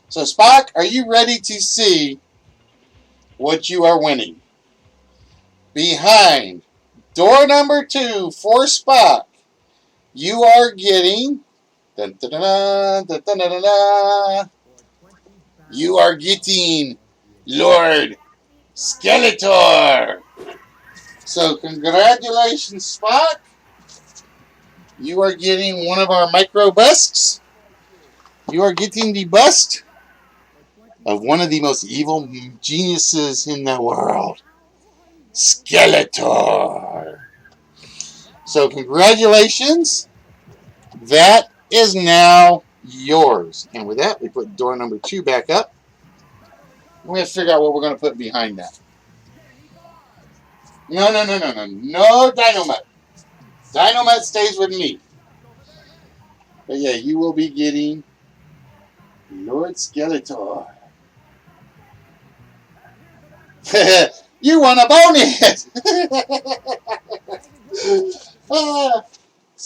So, Spock, are you ready to see what you are winning? Behind door number 2 for Spock, you are getting... Dun, dun, dun, dun, dun, dun, dun, dun, you are getting Lord Skeletor. So, congratulations, Spock. You are getting one of our micro busts. You are getting the bust of one of the most evil geniuses in the world, Skeletor. So, congratulations. That is now yours. And with that, we put door number 2 back up. We have to figure out what we're going to put behind that. No. No Dynamite. Dynamite stays with me. But yeah, you will be getting Lord Skeletor. You want a bonus!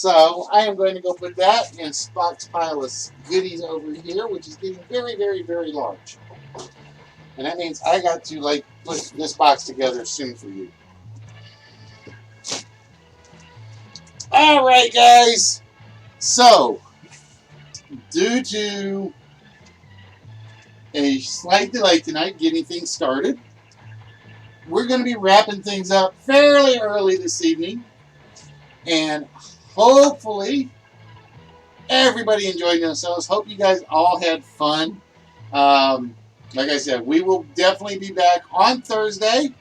So I am going to go put that in Spock's pile of goodies over here, which is getting very, very, very large. And that means I got to like put this box together soon for you. All right, guys. So, due to a slight delay tonight getting things started, we're going to be wrapping things up fairly early this evening. And hopefully everybody enjoyed themselves. Hope you guys all had fun. Like I said, we will definitely be back on Thursday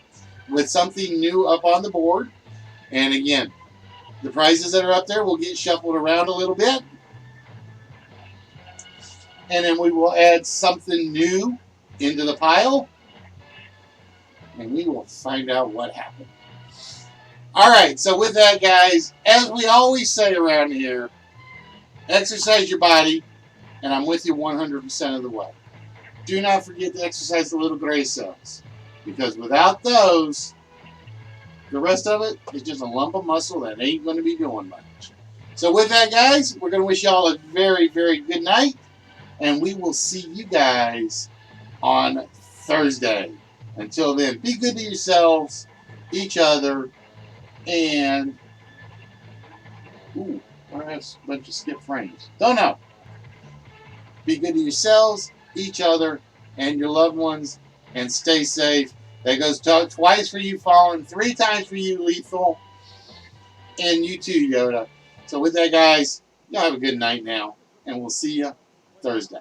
with something new up on the board. And again, the prizes that are up there will get shuffled around a little bit. And then we will add something new into the pile. And we will find out what happened. All right, so with that, guys, as we always say around here, exercise your body, and I'm with you 100% of the way. Do not forget to exercise the little gray cells, because without those, the rest of it is just a lump of muscle that ain't going to be doing much. So with that, guys, we're going to wish you all a very, very good night, and we will see you guys on Thursday. Until then, be good to yourselves, each other, and perhaps a bunch of skip frames. Don't know. Be good to yourselves, each other, and your loved ones, and stay safe. That goes twice for you, Fallen, 3 times for you, Lethal, and you too, Yoda. So with that, guys, y'all have a good night now, and we'll see you Thursday.